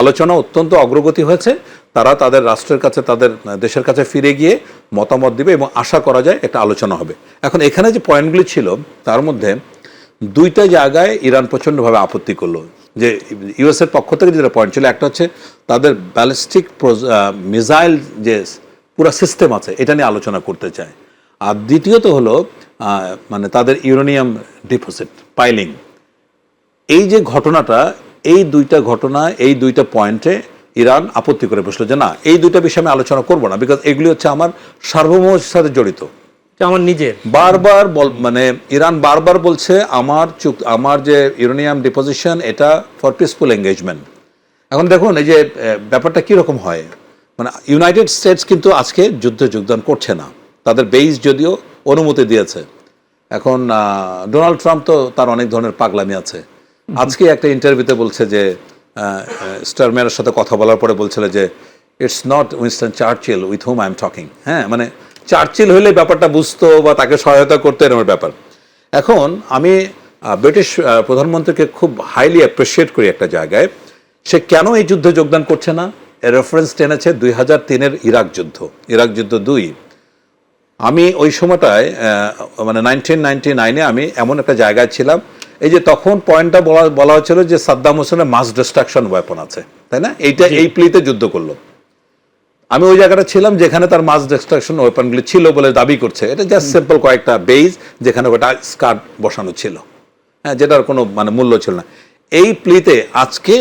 আলোচনা অত্যন্ত অগ্রগতি হয়েছে, তারা তাদের রাষ্ট্রের কাছে, তাদের দেশের কাছে ফিরে গিয়ে মতামত দিবে এবং আশা করা যায় একটা আলোচনা হবে। এখন এখানে যে পয়েন্টগুলি ছিল তার মধ্যে 2টা জায়গায় ইরান প্রচণ্ডভাবে আপত্তি করলো। যে ইউএসের পক্ষ থেকে যেটা পয়েন্ট ছিল, একটা হচ্ছে তাদের ব্যালিস্টিক মিসাইল যে পুরো সিস্টেম আছে এটা নিয়ে আলোচনা করতে চায়, আর দ্বিতীয়ত হলো মানে তাদের ইউরেনিয়াম ডিপোজিট পাইলিং। এই যে ঘটনাটা, এই 2টা ঘটনা, এই 2টা পয়েন্টে ইরান আপত্তি করে বসলো যে না, এই 2টা বিষয়ে আমি আলোচনা করবো না, বিকজ এগুলি হচ্ছে আমার সার্বভৌমত্বের সাথে জড়িত, আমার নিজের। বারবার মানে ইরান বারবার বলছে আমার যে ইউরেনিয়াম ডিপোজিশন এটা ফর পিসফুল এঙ্গেজমেন্ট। এখন দেখুন এই যে ব্যাপারটা কীরকম হয়, মানে ইউনাইটেড স্টেটস কিন্তু আজকে যুদ্ধে যোগদান করছে না, তাদের বেইস যদিও অনুমতি দিয়েছে। এখন ডোনাল্ড ট্রাম্প তো তার অনেক ধরনের পাগলামি আছে। আজকে একটা ইন্টারভিউতে বলছে যে স্টারম্যানের সাথে কথা বলার পরে বলছিল যে it's not Winston Churchill with hmm I am talking. হ্যাঁ, মানে চার্চিল হলে ব্যাপারটা বুঝতো বা তাকে সহায়তা করতে, এরকম ব্যাপার। এখন আমি ব্রিটিশ প্রধানমন্ত্রীকে খুব হাইলি অ্যাপ্রিসিয়েট করি একটা জায়গায়, সে কেন এই যুদ্ধে যোগদান করছে না, এর রেফারেন্স টেনেছে 2003-এর ইরাক যুদ্ধ 2। আমি ওই সময়টায় মানে 1999-এ আমি এমন একটা জায়গায় ছিলাম, এই যে তখন পয়েন্টটা বলা হচ্ছিল যে সাদ্দাম হোসেনের মাস ডিস্ট্রাকশন ওয়েপন আছে, তাই না? এইটা এই প্লিতে যুদ্ধ করলো। আমি ওই জায়গাটা ছিলাম যেখানে তার মাস ডিস্ট্রাকশন ওয়েপনগুলি ছিল বলে দাবি করছে। এটা জাস্ট সিম্পল কয়েকটা বেইজ যেখানে ওটা স্কার্ট বসানো ছিল, হ্যাঁ, যেটার কোনো মানে মূল্য ছিল না। এই প্লিতে আজকে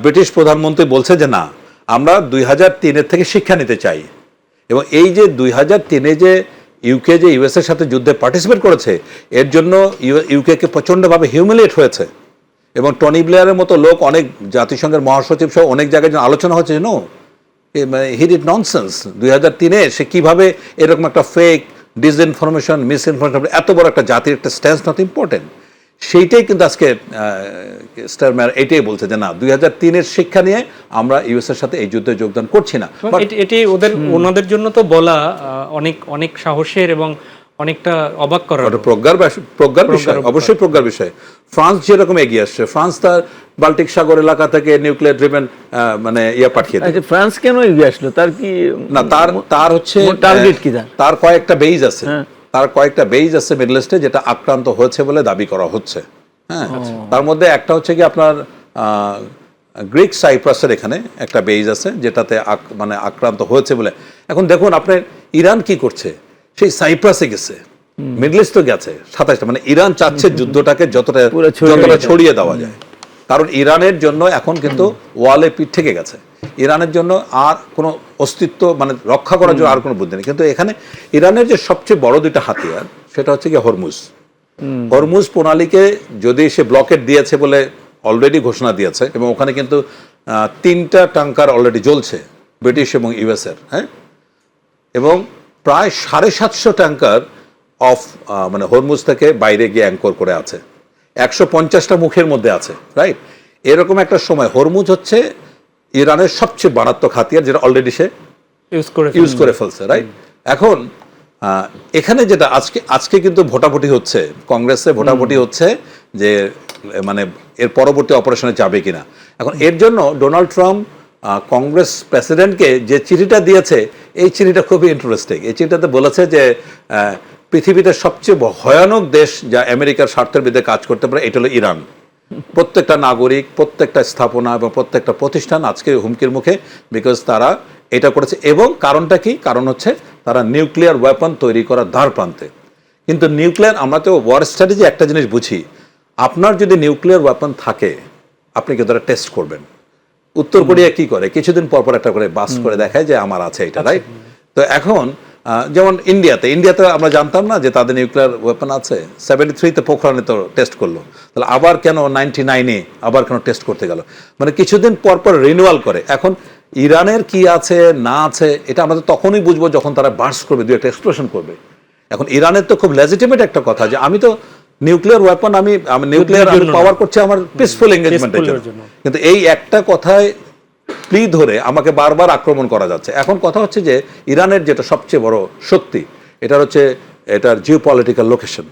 ব্রিটিশ প্রধানমন্ত্রী বলছে যে না, আমরা 2003-এর থেকে শিক্ষা নিতে চাই, এবং এই যে 2003-এ যে ইউকে যে ইউএস এর সাথে যুদ্ধে পার্টিসিপেট করেছে, এর জন্য ইউকে কে প্রচণ্ডভাবে হিউমিলিয়েট হয়েছে। এবং টনি ব্লেয়ারের মতো লোক, অনেক জাতিসংঘের মহাসচিব সহ অনেক জায়গায় যেন আলোচনা হচ্ছে, নো হি ডিড ননসেন্স। 2003-এ সে কিভাবে এরকম একটা ফেক ডিসইনফরমেশন, মিসইনফরমেশন, এত বড় একটা জাতির একটা স্ট্যান্স নট ইম্পর্টেন্ট, সেইটাই কিন্তু আজকে স্টারম্যার এটাই বলছে যে না, 2003-এর শিক্ষা নিয়ে আমরা ইউএস এর সাথে এই যুদ্ধে যোগদান করছি না। এটি ওনাদের জন্য তো বলা অনেক অনেক সাহসের এবং অনেকটা অবাক করার, প্রজ্ঞার বিষয়, অবশ্যই প্রজ্ঞার বিষয়। ফ্রান্স যেরকম এগিয়ে আসছে, ফ্রান্স তার বাল্টিক সাগর এলাকা থেকে নিউক্লিয়ার ড্রিভেন মানে পাঠিয়ে দেয়। ফ্রান্স কেন এগিয়ে আসলো? তার কি না, তার হচ্ছে টার্গেট কি? তার কয়েকটা বেইজ আছে, তার কয়েকটা বেইজ আছে মিডল ইস্টে যেটা আক্রান্ত হয়েছে বলে দাবি করা হচ্ছে। হ্যাঁ, তার মধ্যে একটা হচ্ছে কি আপনার গ্রিক সাইপ্রাসের এখানে একটা বেইজ আছে যেটাতে মানে আক্রান্ত হয়েছে বলে। এখন দেখুন আপনার ইরান কি করছে, সেই সাইপ্রাসে গেছে, মিডল ইস্টও গেছে 27টা, মানে ইরান চাচ্ছে যুদ্ধটাকে যতটা ছড়িয়ে দেওয়া যায়। কারণ ইরানের জন্য এখন কিন্তু ওয়ালে পিঠ থেকে গেছে, ইরানের জন্য আর কোনো অস্তিত্ব মানে রক্ষা করার জন্য আর কোনো বুদ্ধি নেই। কিন্তু এখানে ইরানের যে সবচেয়ে বড় দুইটা হাতিয়ার, সেটা হচ্ছে কি হরমুজ প্রণালীকে যদি সে ব্লকেট দিয়েছে বলে অলরেডি ঘোষণা দিয়েছে, এবং ওখানে কিন্তু 3টা ট্যাঙ্কার অলরেডি জ্বলছে ব্রিটিশ এবং ইউএস এর। হ্যাঁ, এবং প্রায় 750 ট্যাঙ্কার মানে হরমুজ থেকে বাইরে গিয়ে অ্যাঙ্কর করে আছে, 150টা মুখের মধ্যে আছে, রাইট? এরকম একটা সময় হরমুজ হচ্ছে ইরানের সবচেয়ে মারাত্মক হাতিয়ার, যেটা অলরেডি সে ইউজ করে ফেলছে, রাইট? এখন এখানে যেটা আজকে কিন্তু ভোটাভুটি হচ্ছে, কংগ্রেসে ভোটাভুটি হচ্ছে যে মানে এর পরবর্তী অপারেশনে যাবে কিনা। এখন এর জন্য ডোনাল্ড ট্রাম্প কংগ্রেস প্রেসিডেন্টকে যে চিঠিটা দিয়েছে, এই চিঠিটা খুবই ইন্টারেস্টিং। এই চিঠিটাতে বলেছে যে পৃথিবীতে সবচেয়ে ভয়ানক দেশ যা আমেরিকার স্বার্থের বিরুদ্ধে কাজ করতে পারে, এটা হলো ইরান। প্রত্যেকটা নাগরিক, প্রত্যেকটা স্থাপনা এবং প্রত্যেকটা প্রতিষ্ঠান আজকে হুমকির মুখে, বিকজ তারা এটা করেছে। এবং কারণটা কি? কারণ হচ্ছে তারা নিউক্লিয়ার ওয়েপন তৈরি করার দ্বার প্রান্তে। কিন্তু নিউক্লিয়ার, আমরা তো ওয়ার স্ট্র্যাটেজি একটা জিনিস বুঝি, আপনার যদি নিউক্লিয়ার ওয়েপন থাকে আপনি কি তারা টেস্ট করবেন। উত্তর কোরিয়া কি করে, কিছুদিন পর পর একটা করে বাস করে দেখায় যে আমার আছে এটা, রাইট? তো এখন যেমন ইন্ডিয়াতে আমরা জানতাম না যে তাদের নিউক্লিয়ার ওয়েপন আছে। 73-তে পোখরানে তো টেস্ট করলো, তাহলে আবার কেন 99-এ আবার কেন টেস্ট করতে গেল? মানে কিছুদিন পর পর রিনিউয়াল করে। এখন ইরানের কি আছে না আছে এটা আমরা তখনই বুঝবো যখন তারা বার্স্ট করবে, দুই একটা এক্সপ্লোশন করবে। এখন ইরানের তো খুব লেজিটিমেট একটা কথা যে আমি তো নিউক্লিয়ার ওয়েপন আমি নিউক্লিয়ার পাওয়ার করছি আমার পিসফুল এনগেজমেন্টের জন্য, কিন্তু এই একটা কথায় প্লি ধরে আমাকে বারবার আক্রমণ করা যাচ্ছে। এখন কথা হচ্ছে যে ইরানের যেটা সবচেয়ে বড় শক্তি, এটা হচ্ছে এটার geopolitical location.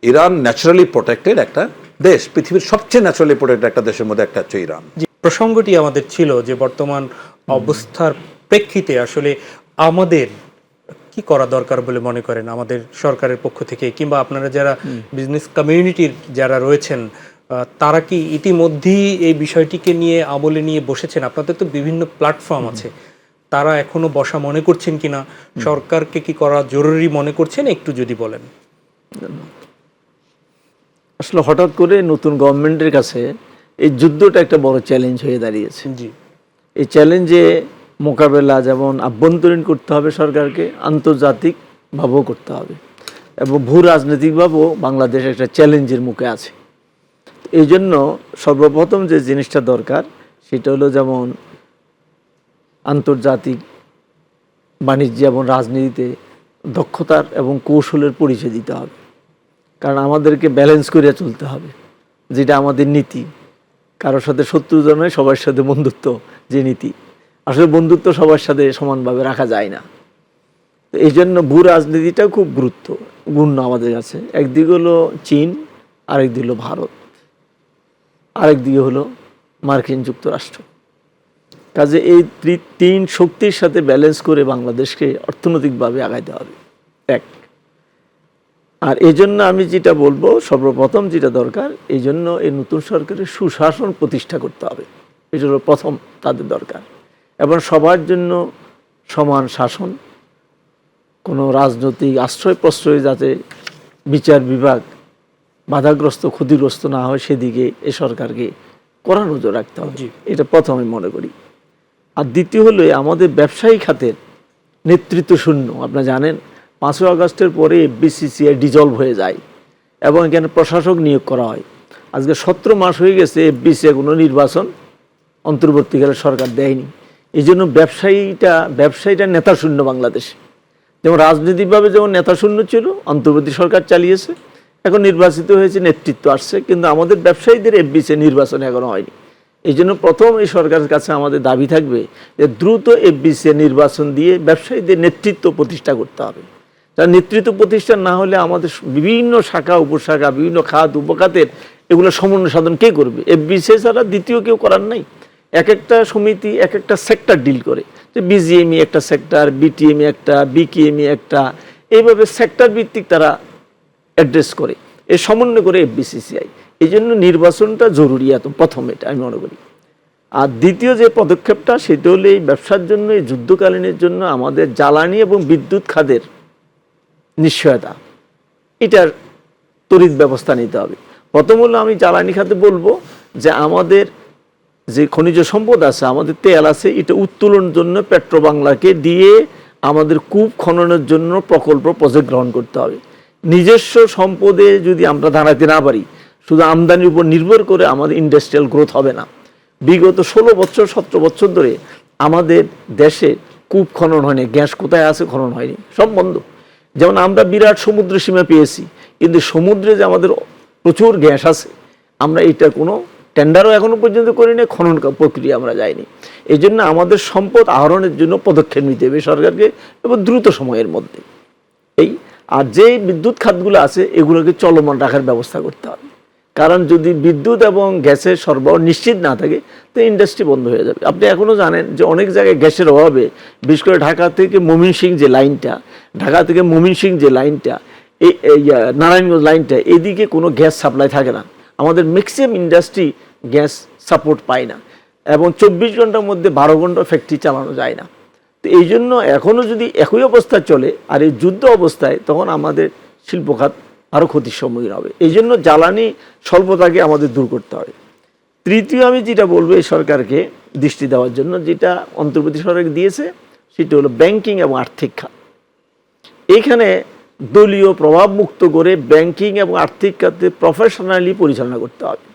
Iran naturally protected একটা দেশ, পৃথিবীর সবচেয়ে ন্যাচারালি প্রোটেক্টেড একটা দেশের মধ্যে একটা হচ্ছে ইরান। প্রসঙ্গটি আমাদের ছিল যে বর্তমান অবস্থার প্রেক্ষিতে আসলে আমাদের কি করা দরকার বলে মনে করেন আমাদের সরকারের পক্ষ থেকে, কিংবা আপনারা যারা বিজনেস কমিউনিটির যারা রয়েছেন তারা কি ইতিমধ্যেই এই বিষয়টিকে নিয়ে আমলে নিয়ে বসেছেন? আপনাদের তো বিভিন্ন প্ল্যাটফর্ম আছে, তারা এখনো বসা মনে করছেন কিনা, সরকারকে কি করা জরুরি মনে করছেন, একটু যদি বলেন। আসলে হঠাৎ করে নতুন গভর্নমেন্টের কাছে এই যুদ্ধটা একটা বড় চ্যালেঞ্জ হয়ে দাঁড়িয়েছে। জি, এই চ্যালেঞ্জে মোকাবেলা যেমন আভ্যন্তরীণ করতে হবে সরকারকে, আন্তর্জাতিকভাবেও করতে হবে, এবং ভূ রাজনৈতিকভাবেও বাংলাদেশ একটা চ্যালেঞ্জের মুখে আছে। এই জন্য সর্বপ্রথম যে জিনিসটা দরকার সেটা হলো যেমন আন্তর্জাতিক বাণিজ্য এবং রাজনীতিতে দক্ষতার এবং কৌশলের পরিচয় দিতে হবে। কারণ আমাদেরকে ব্যালেন্স করে চলতে হবে, যেটা আমাদের নীতি। কারোর সাথে শত্রুতা নয়, সবার সাথে বন্ধুত্ব যে নীতি, আসলে বন্ধুত্ব সবার সাথে সমানভাবে রাখা যায় না। তো এই জন্য ভূ রাজনীতিটা খুব গুরুত্বপূর্ণ আমাদের কাছে। একদিকে হলো চীন, আরেকদিকে হলো ভারত, আরেকদিকে হলো মার্কিন যুক্তরাষ্ট্র। কাজে এই তিন শক্তির সাথে ব্যালেন্স করে বাংলাদেশকে অর্থনৈতিকভাবে আগাইতে হবে এক। আর এই জন্য আমি যেটা বলবো, সর্বপ্রথম যেটা দরকার, এই জন্য এই নতুন সরকারের সুশাসন প্রতিষ্ঠা করতে হবে। এটা হলো প্রথম তাদের দরকার, এবং সবার জন্য সমান শাসন, কোনো রাজনৈতিক আশ্রয় প্রশ্রয় যাতে বিচার বিভাগ বাধাগ্রস্ত ক্ষতিগ্রস্ত না হয় সেদিকে এই সরকারকে কড়া নজর রাখতে হবে। এটা প্রথম আমি মনে করি। আর দ্বিতীয় হলো আমাদের ব্যবসায়ী খাতের নেতৃত্ব শূন্য। আপনারা জানেন 5ই আগস্টের পরে এফবিসিসিআই ডিজলভ হয়ে যায় এবং এখানে প্রশাসক নিয়োগ করা হয়। আজকে 17 মাস হয়ে গেছে এফবিসিআই কোনো নির্বাচন অন্তর্বর্তীকালে সরকার দেয়নি। এই জন্য ব্যবসায়ীটা নেতাশূন্য বাংলাদেশে। যেমন রাজনৈতিকভাবে যেমন নেতাশূন্য ছিল, অন্তর্বর্তী সরকার চালিয়েছে, এখন নির্বাচিত হয়েছে, নেতৃত্ব আসছে, কিন্তু আমাদের ব্যবসায়ীদের এফবিসিআই নির্বাচন এখনো হয়নি। এই জন্য প্রথম এই সরকারের কাছে আমাদের দাবি থাকবে যে দ্রুত এফবিসিআই নির্বাচন দিয়ে ব্যবসায়ীদের নেতৃত্ব প্রতিষ্ঠা করতে হবে। তার নেতৃত্ব প্রতিষ্ঠা না হলে আমাদের বিভিন্ন শাখা উপশাখা, বিভিন্ন খাত উপখাতের এগুলো সমন্বয় সাধন কে করবে? এফবিসিআই ছাড়া দ্বিতীয় কেউ করার নাই। এক একটা সমিতি এক একটা সেক্টর ডিল করে, যে বিজিএমই একটা সেক্টর, বিটিএমই একটা, বিকেএমই একটা, এইভাবে সেক্টর ভিত্তিক তারা অ্যাড্রেস করে, এই সমন্বয় করে এফবিসিসিআই। এই জন্য নির্বাচনটা জরুরি, এত প্রথম এটা আমি মনে করি। আর দ্বিতীয় যে পদক্ষেপটা, সেটা হলো এই ব্যবসার জন্য, এই যুদ্ধকালীনের জন্য আমাদের জ্বালানি এবং বিদ্যুৎ খাতের নিশ্চয়তা, এটার তড়িৎ ব্যবস্থা নিতে হবে। প্রথম হলো আমি জ্বালানি খাতে বলবো যে আমাদের যে খনিজ সম্পদ আছে, আমাদের তেল আছে, এটা উত্তোলনের জন্য পেট্রোবাংলাকে দিয়ে আমাদের কূপ খননের জন্য প্রজেক্ট গ্রহণ করতে হবে। নিজস্ব সম্পদে যদি আমরা দাঁড়াতে না পারি, শুধু আমদানির উপর নির্ভর করে আমাদের ইন্ডাস্ট্রিয়াল গ্রোথ হবে না। বিগত 16 বছর 17 বছর ধরে আমাদের দেশে কূপ খনন হয়নি, গ্যাস কোথায় আছে খনন হয়নি, সব বন্ধ। যেমন আমরা বিরাট সমুদ্র সীমা পেয়েছি, কিন্তু সমুদ্রে যে আমাদের প্রচুর গ্যাস আছে, আমরা এটার কোনো টেন্ডারও এখনো পর্যন্ত করিনি, খনন প্রক্রিয়া আমরা যাইনি। এই জন্য আমাদের সম্পদ আহরণের জন্য পদক্ষেপ নিতে হবে সরকারকে, এবং দ্রুত সময়ের মধ্যে। আর যে বিদ্যুৎ খাতগুলো আছে এগুলোকে চলমান রাখার ব্যবস্থা করতে হবে। কারণ যদি বিদ্যুৎ এবং গ্যাসের সরবরাহ নিশ্চিত না থাকে, তো ইন্ডাস্ট্রি বন্ধ হয়ে যাবে। আপনি এখনও জানেন যে অনেক জায়গায় গ্যাসের অভাবে, বিশেষ করে ঢাকা থেকে ময়মনসিংহ যে লাইনটা, এই নারায়ণগঞ্জ লাইনটা, এদিকে কোনো গ্যাস সাপ্লাই থাকে না। আমাদের ম্যাক্সিমাম ইন্ডাস্ট্রি গ্যাস সাপোর্ট পায় না, এবং 24 ঘন্টার মধ্যে 12 ঘন্টা ফ্যাক্টরি চালানো যায় না। তো এই জন্য এখনও যদি একই অবস্থা চলে আর এই যুদ্ধ অবস্থায়, তখন আমাদের শিল্প খাত আরও ক্ষতির সম্মুখীন হবে। এই জন্য জ্বালানি স্বল্পতাকে আমাদের দূর করতে হবে। তৃতীয় আমি যেটা বলবো এই সরকারকে দৃষ্টি দেওয়ার জন্য, যেটা অন্তর্বর্তী সরকার দিয়েছে, সেটা হলো ব্যাংকিং এবং আর্থিক খাত। এইখানে দলীয় প্রভাব মুক্ত করে ব্যাংকিং এবং আর্থিক খাতে প্রফেশনালি পরিচালনা করতে হবে।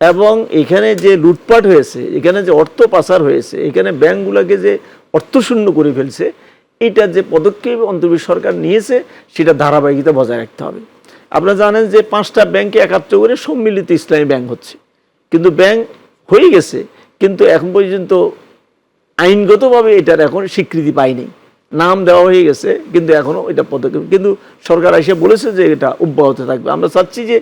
এবং এখানে যে লুটপাট হয়েছে, এখানে যে অর্থ পাচার হয়েছে, এখানে ব্যাংকগুলোকে যে অর্থশূন্য করে ফেলছে, এটা যে পদক্ষেপ অন্তর্বর্তী সরকার নিয়েছে, সেটা ধারাবাহিকতা বজায় রাখতে হবে। আপনারা জানেন যে 5টা ব্যাংকে একাত্র করে সম্মিলিত ইসলামী ব্যাংক হচ্ছে, কিন্তু ব্যাংক হয়ে গেছে, কিন্তু এখন পর্যন্ত আইনগতভাবে এটার এখন স্বীকৃতি পায়নি। নাম দেওয়া হয়ে গেছে, কিন্তু এখনও এটা পদক্ষেপ, কিন্তু সরকার এসে বলেছে যে এটা অব্যাহত থাকবে। আমরা চাচ্ছি যে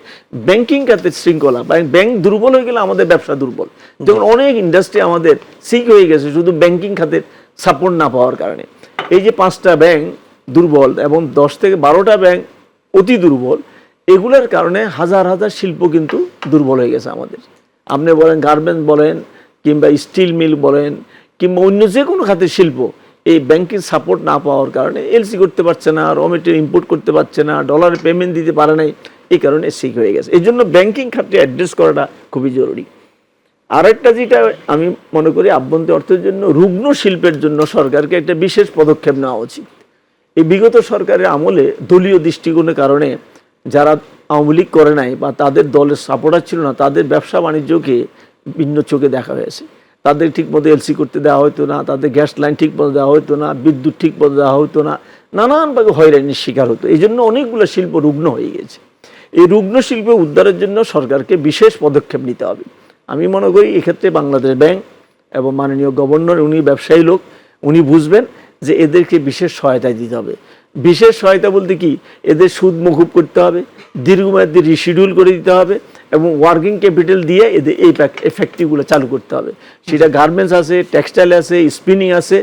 ব্যাংকিং খাতের শৃঙ্খলা, ব্যাংক দুর্বল হয়ে গেলে আমাদের ব্যবসা দুর্বল। যেমন অনেক ইন্ডাস্ট্রি আমাদের সিক হয়ে গেছে শুধু ব্যাংকিং খাতের সাপোর্ট না পাওয়ার কারণে। এই যে 5টা ব্যাংক দুর্বল এবং 10 থেকে 12টা ব্যাংক অতি দুর্বল, এগুলোর কারণে হাজার হাজার শিল্প কিন্তু দুর্বল হয়ে গেছে আমাদের। আপনি বলেন গার্মেন্টস বলেন, কিংবা স্টিল মিল বলেন, কিংবা অন্য যে কোনো খাতের শিল্প, এই ব্যাংকের সাপোর্ট না পাওয়ার কারণে এলসি করতে পারছে না, র মেটেরিয়াল ইম্পোর্ট করতে পারছে না, ডলার পেমেন্ট দিতে পারে নাই, এই কারণে সিক হয়ে গেছে। এই জন্য ব্যাংকিং খাতটি অ্যাড্রেস করাটা খুবই জরুরি। আরেকটা যেটা আমি মনে করি, আভ্যন্তরীণ অর্থের জন্য রুগ্ন শিল্পের জন্য সরকারকে একটা বিশেষ পদক্ষেপ নেওয়া উচিত। এই বিগত সরকারের আমলে দলীয় দৃষ্টিকোণের কারণে যারা আওয়ামী লীগ করে নাই বা তাদের দলের সাপোর্টার ছিল না, তাদের ব্যবসা বাণিজ্যকে ভিন্ন চোখে দেখা হয়েছে। তাদের ঠিকমতো এলসি করতে দেওয়া হতো না, তাদের গ্যাস লাইন ঠিকমতো দেওয়া হতো না, বিদ্যুৎ ঠিকমতো দেওয়া হতো না, নানানভাবে হয়রানির শিকার হতো। এই জন্য অনেকগুলো শিল্প রুগ্ন হয়ে গেছে। এই রুগ্ন শিল্প উদ্ধারের জন্য সরকারকে বিশেষ পদক্ষেপ নিতে হবে। আমি মনে করি এক্ষেত্রে বাংলাদেশ ব্যাংক এবং মাননীয় গভর্নর, উনি ব্যবসায়ী লোক, উনি বুঝবেন যে এদেরকে বিশেষ সহায়তা দিতে হবে। বিশেষ সহায়তা বলতে কি, এদের সুদ মকুব করতে হবে, দীর্ঘমেয়াদী রিশিডিউল করে দিতে হবে, এবং ওয়ার্কিং ক্যাপিটাল দিয়ে এদের এই ফ্যাক্টরিগুলো চালু করতে হবে। সেটা গার্মেন্টস আছে, টেক্সটাইল আছে, স্পিনিং আছে,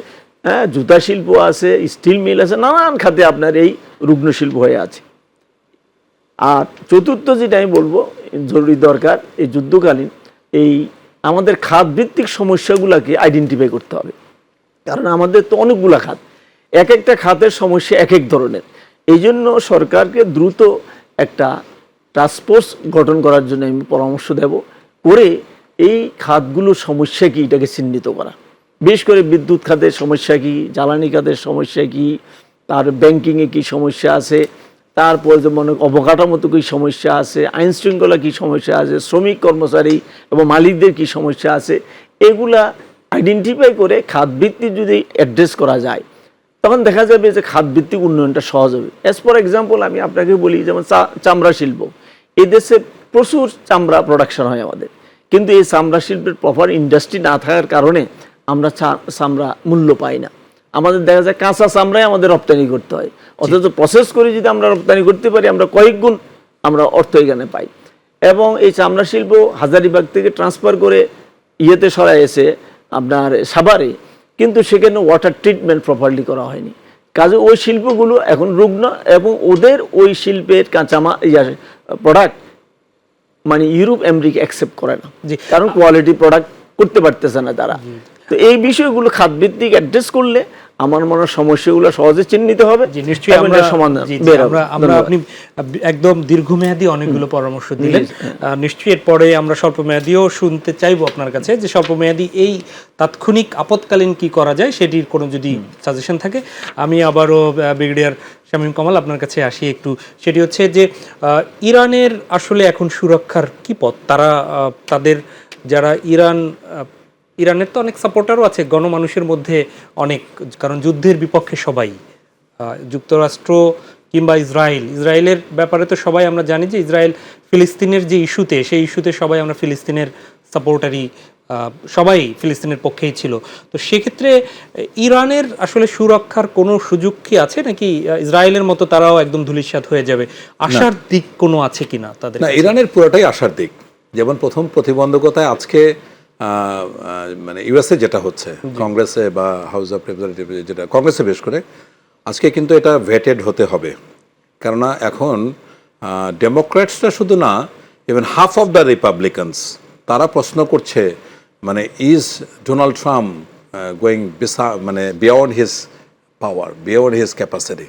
হ্যাঁ, জুতা শিল্প আছে, স্টিল মিল আছে, নানান খাতে আপনার এই রুগ্ন শিল্প হয়ে আছে। আর চতুর্থ যেটা আমি বলবো জরুরি দরকার, এই যুদ্ধকালীন এই আমাদের খাত ভিত্তিক সমস্যাগুলোকে আইডেন্টিফাই করতে হবে। কারণ আমাদের তো অনেকগুলো খাত, এক একটা খাতের সমস্যা এক এক ধরনের। এই জন্য সরকারকে দ্রুত একটা টাস্কফোর্স গঠন করার জন্য আমি পরামর্শ দেব, করে এই খাতগুলোর সমস্যা কি এটাকে চিহ্নিত করা। বিশেষ করে বিদ্যুৎ খাতের সমস্যা কি, জ্বালানি খাতের সমস্যা কি, তার ব্যাংকিংয়ে কি সমস্যা আছে, তারপরে যেমন অবকাঠামোতে কি সমস্যা আছে, আইন শৃঙ্খলা কি সমস্যা আছে, শ্রমিক কর্মচারী এবং মালিকদের কি সমস্যা আছে, এগুলা আইডেন্টিফাই করে খাতভিত্তিক যদি অ্যাড্রেস করা যায় তখন দেখা যাবে যে খাতভিত্তিক উন্নয়নটা সহজ হবে। অ্যাজ ফর এক্সাম্পল আমি আপনাকে বলি, যেমন চামড়া শিল্প, এই দেশে প্রচুর চামড়া প্রোডাকশন হয় আমাদের, কিন্তু এই চামড়া শিল্পের প্রপার ইন্ডাস্ট্রি না থাকার কারণে আমরা চামড়া মূল্য পাই না। আমাদের দেখা যায় কাঁচা চামড়াই আমাদের রপ্তানি করতে হয়, অথচ প্রসেস করে যদি আমরা রপ্তানি করতে পারি আমরা কয়েক গুণ আমরা অর্থ এখানে পাই। এবং এই চামড়া শিল্প হাজারিবাগ থেকে ট্রান্সফার করে ইয়েতে সরাই এসে আপনার সাভারে, কিন্তু সেখানে ওয়াটার ট্রিটমেন্ট প্রপারলি করা হয়নি। কাজে ওই শিল্পগুলো এখন রুগ্ন, এবং ওদের ওই শিল্পের প্রোডাক্ট মানে ইউরোপ আমেরিকা অ্যাকসেপ্ট করে না, কারণ কোয়ালিটি প্রোডাক্ট করতে পারতেছে না তারা। তো এই বিষয়গুলো খাতভিত্তিক অ্যাড্রেস করলে আমার মনে হয় সমস্যাগুলো সহজে চিহ্নিত হবে। নিশ্চয়ই আমরা আপনি একদম দীর্ঘমেয়াদী অনেকগুলো পরামর্শ দিলেন। নিশ্চয়ই এরপরে আমরা স্বল্পমেয়াদীও শুনতে চাইবো আপনার কাছে, যে স্বল্পমেয়াদী এই তাৎক্ষণিক আপৎকালীন কি করা যায় সেটির কোনো যদি সাজেশন থাকে। আমি আবারও ব্রিগেডিয়ার শামীম কামাল আপনার কাছে আসি একটু, সেটি হচ্ছে যে ইরানের আসলে এখন সুরক্ষার কি পথ? তারা তাদের যারা ইরানের তো অনেক সাপোর্টারও আছে গণমানুষের মধ্যে অনেক, কারণ যুদ্ধের বিপক্ষে সবাই, যুক্তরাষ্ট্র কিংবা ইসরায়েলের ব্যাপারে তো সবাই আমরা জানি যে ইসরায়েল ফিলিস্তিনের যে ইস্যুতে, সেই ইস্যুতে সবাই আমরা ফিলিস্তিনের সাপোর্টারই, সবাই ফিলিস্তিনের পক্ষেই ছিল। তো সেক্ষেত্রে ইরানের আসলে সুরক্ষার কোনো সুযোগ কি আছে, নাকি ইসরায়েলের মতো তারাও একদম ধূলিসাৎ হয়ে যাবে? আশার দিক কোনো আছে কিনা তাদের? না, ইরানের পুরোটাই আশার দিক। যেমন প্রথম প্রতিবন্ধকতায় আজকে মানে ইউএসএ যেটা হচ্ছে, কংগ্রেসে বা হাউস অফ রিপ্রেজেন্টেটিভ যেটা কংগ্রেসে বেশ করে, আজকে কিন্তু এটা ভেটেড হতে হবে। কেননা এখন ডেমোক্র্যাটসরা শুধু না, ইভেন হাফ অফ দ্য রিপাবলিকানস তারা প্রশ্ন করছে, মানে ইজ ডোনাল্ড ট্রাম্প গোয়িং মানে বিয়ন্ড হিজ পাওয়ার, বিয়ন্ড হিজ ক্যাপাসিটি।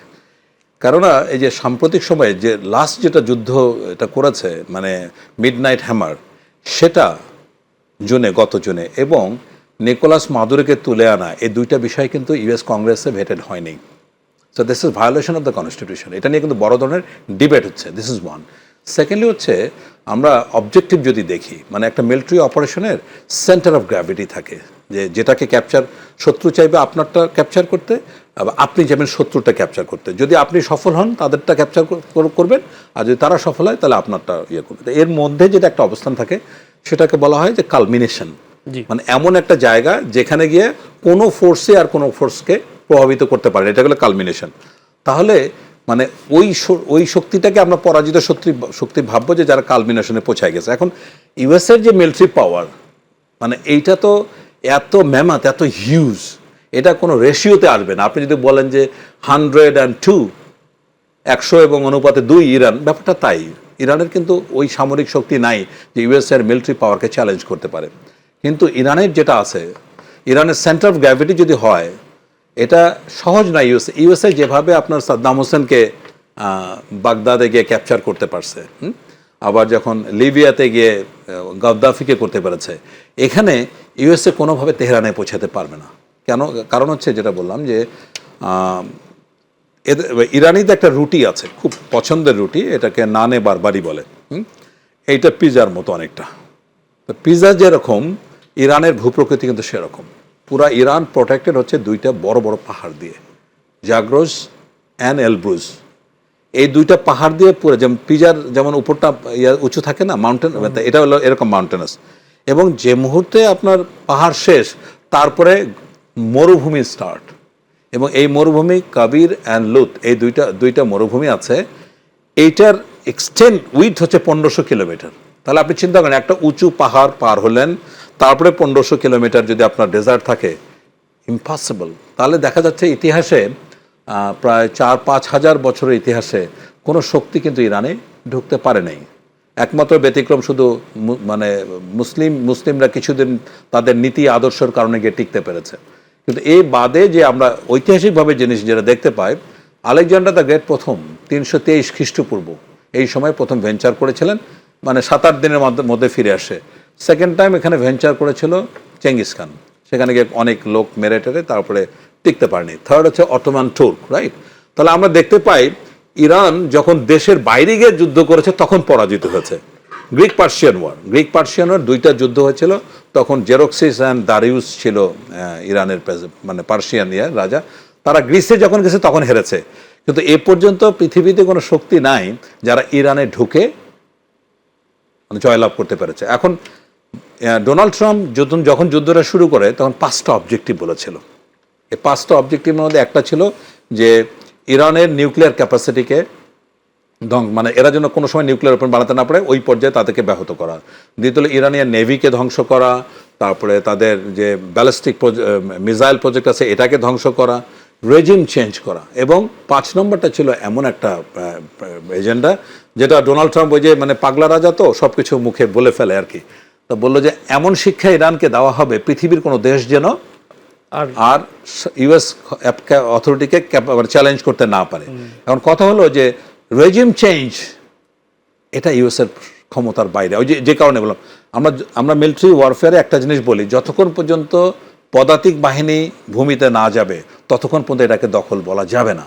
কেননা এই যে সাম্প্রতিক সময়ে যে লাস্ট যেটা যুদ্ধ এটা করেছে, মানে মিডনাইট হ্যামার, সেটা গত জুনে, এবং নিকোলাস মাদুরোকে তুলে আনা, এই দুইটা বিষয় কিন্তু ইউএস কংগ্রেসে ভেটেড হয়নি। So this is violation of the constitution. এটা নিয়ে কিন্তু বড় ধরনের ডিবেট হচ্ছে। This is one. সেকেন্ডলি হচ্ছে, আমরা অবজেক্টিভ যদি দেখি, মানে একটা মিলিটারি অপারেশনের সেন্টার অফ গ্র্যাভিটি থাকে, যেটাকে ক্যাপচার, শত্রু চাইবে আপনারটা ক্যাপচার করতে, আপনি যাবেন শত্রুটা ক্যাপচার করতে। যদি আপনি সফল হন তাদেরটা ক্যাপচার করবেন, আর যদি তারা সফল হয় তাহলে আপনারটা ইয়ে করবে। এর মধ্যে যেটা একটা অবস্থান থাকে সেটাকে বলা হয় যে কালমিনেশন, মানে এমন একটা জায়গা যেখানে গিয়ে কোনো ফোর্সে আর কোনো ফোর্সকে প্রভাবিত করতে পারে, এটা হলো কালমিনেশন। তাহলে মানে ওই শক্তিটাকে আমরা পরাজিত শক্তি ভাববো, যে যারা কালমিনেশনে পৌঁছায় গেছে। এখন ইউএসের যে মিলিটারি পাওয়ার, মানে এইটা তো এত ম্যামাত, এত হিউজ, এটা কোনো রেশিওতে আসবে না। আপনি যদি বলেন যে 102, 100 এবং অনুপাতে 2 ইরান, ব্যাপারটা তাই। ইরানের কিন্তু ওই সামরিক শক্তি নাই যে ইউএসের মিলিটারি পাওয়ারকে চ্যালেঞ্জ করতে পারে। কিন্তু ইরানের যেটা আছে, ইরানের সেন্টার অফ গ্র্যাভিটি যদি হয়, এটা সহজ না। ইউএসএ যেভাবে আপনার সাদ্দাম হোসেনকে বাগদাদে গিয়ে ক্যাপচার করতে পারছে, আবার যখন লিবিয়াতে গিয়ে গাদ্দাফিকে করতে পেরেছে, এখানে ইউএসএ কোনোভাবে তেহরানে পৌঁছাতে পারবে না। কেন? কারণ হচ্ছে যেটা বললাম যে ইরানিতে একটা রুটি আছে, খুব পছন্দের রুটি, এটাকে নানে বারবারি বলে। এইটা পিজার মতো অনেকটা। তো পিজা যেরকম, ইরানের ভূপ্রকৃতি কিন্তু সেরকম। পুরা ইরান প্রোটেক্টেড হচ্ছে দুইটা বড় বড় পাহাড় দিয়ে, জাগ্রোস অ্যান্ড এলব্রুজ। এই দুইটা পাহাড় দিয়ে পুরো, যেমন পিজার যেমন উপরটা উঁচু থাকে না, মাউন্টেন, এটা হলো এরকম মাউন্টেনাস। এবং যে মুহূর্তে আপনার পাহাড় শেষ, তারপরে মরুভূমি স্টার্ট। এবং এই মরুভূমি কাবির অ্যান্ড লুত, এই দুইটা মরুভূমি আছে। এইটার এক্সটেন্ড উইথ হচ্ছে 1500 কিলোমিটার। তাহলে আপনি চিন্তা করেন, একটা উঁচু পাহাড় পার হলেন, তারপরে 1500 কিলোমিটার যদি আপনার ডেজার্ট থাকে, ইম্পসিবল। তাহলে দেখা যাচ্ছে ইতিহাসে প্রায় 4-5 হাজার বছরের ইতিহাসে কোনো শক্তি কিন্তু ইরানে ঢুকতে পারে নাই। একমাত্র ব্যতিক্রম শুধু মানে মুসলিমরা কিছুদিন তাদের নীতি আদর্শের কারণে গিয়ে টিকতে পেরেছে। কিন্তু এই বাদে যে আমরা ঐতিহাসিকভাবে জিনিস যেটা দেখতে পাই, আলেকজান্ডার দ্য গ্রেট প্রথম 323 খ্রিস্টপূর্ব এই সময় প্রথম ভেঞ্চার করেছিলেন, মানে 7-8 দিনের মধ্যে ফিরে আসে। সেকেন্ড টাইম এখানে ভেঞ্চার করেছিল চেঙ্গিস খান, সেখানে গিয়ে অনেক লোক মেরে টেরে তারপরে টিকতে পারেনি। থার্ড হচ্ছে অটোমান তুর্ক, রাইট? তাহলে আমরা দেখতে পাই ইরান যখন দেশের বাইরে গিয়ে যুদ্ধ করেছে তখন পরাজিত হয়েছে। গ্রিক পার্সিয়ান ওয়ার দুইটা যুদ্ধ হয়েছিল, তখন জেরক্সিস অ্যান্ড দারিউস ছিল ইরানের মানে পার্সিয়ান রাজা, তারা গ্রিসে যখন গেছে তখন হেরেছে। কিন্তু এ পর্যন্ত পৃথিবীতে কোনো শক্তি নাই যারা ইরানে ঢুকে মানে জয়লাভ করতে পেরেছে। এখন ডোনাল্ড ট্রাম্প যখন যুদ্ধটা শুরু করে তখন 5টা অবজেক্টিভ বলেছিল। এই 5টা অবজেক্টিভের মধ্যে একটা ছিল যে ইরানের নিউক্লিয়ার ক্যাপাসিটিকে মানে এরা যেন কোনো সময় নিউক্লিয়ার ওপেন বানাতে না পারে ওই পর্যায়ে তাদেরকে ব্যাহত করা। দ্বিতীয় ইরানিয়ান নেভিকে ধ্বংস করা, তারপরে তাদের যে ব্যালিস্টিক মিসাইল প্রজেক্ট আছে এটাকে ধ্বংস করা, রেজিম চেঞ্জ করা। এবং 5 নম্বরটা ছিল এমন একটা এজেন্ডা যেটা ডোনাল্ড ট্রাম্প ওই যে মানে পাগলা রাজা তো সব কিছু মুখে বলে ফেলে আর কি, তো বললো যে এমন শিক্ষা ইরানকে দেওয়া হবে পৃথিবীর কোনো দেশ যেন আর ইউএস অথরিটিকে চ্যালেঞ্জ করতে না পারে। এখন কথা হলো যে রেজিম চেঞ্জ এটা ইউএস এর ক্ষমতার বাইরে। ওই যে কারণে বললাম আমরা মিলিটারি ওয়ারফেয়ারে একটা জিনিস বলি, যতক্ষণ পর্যন্ত পদাতিক বাহিনী ভূমিতে না যাবে ততক্ষণ পর্যন্ত এটাকে দখল বলা যাবে না।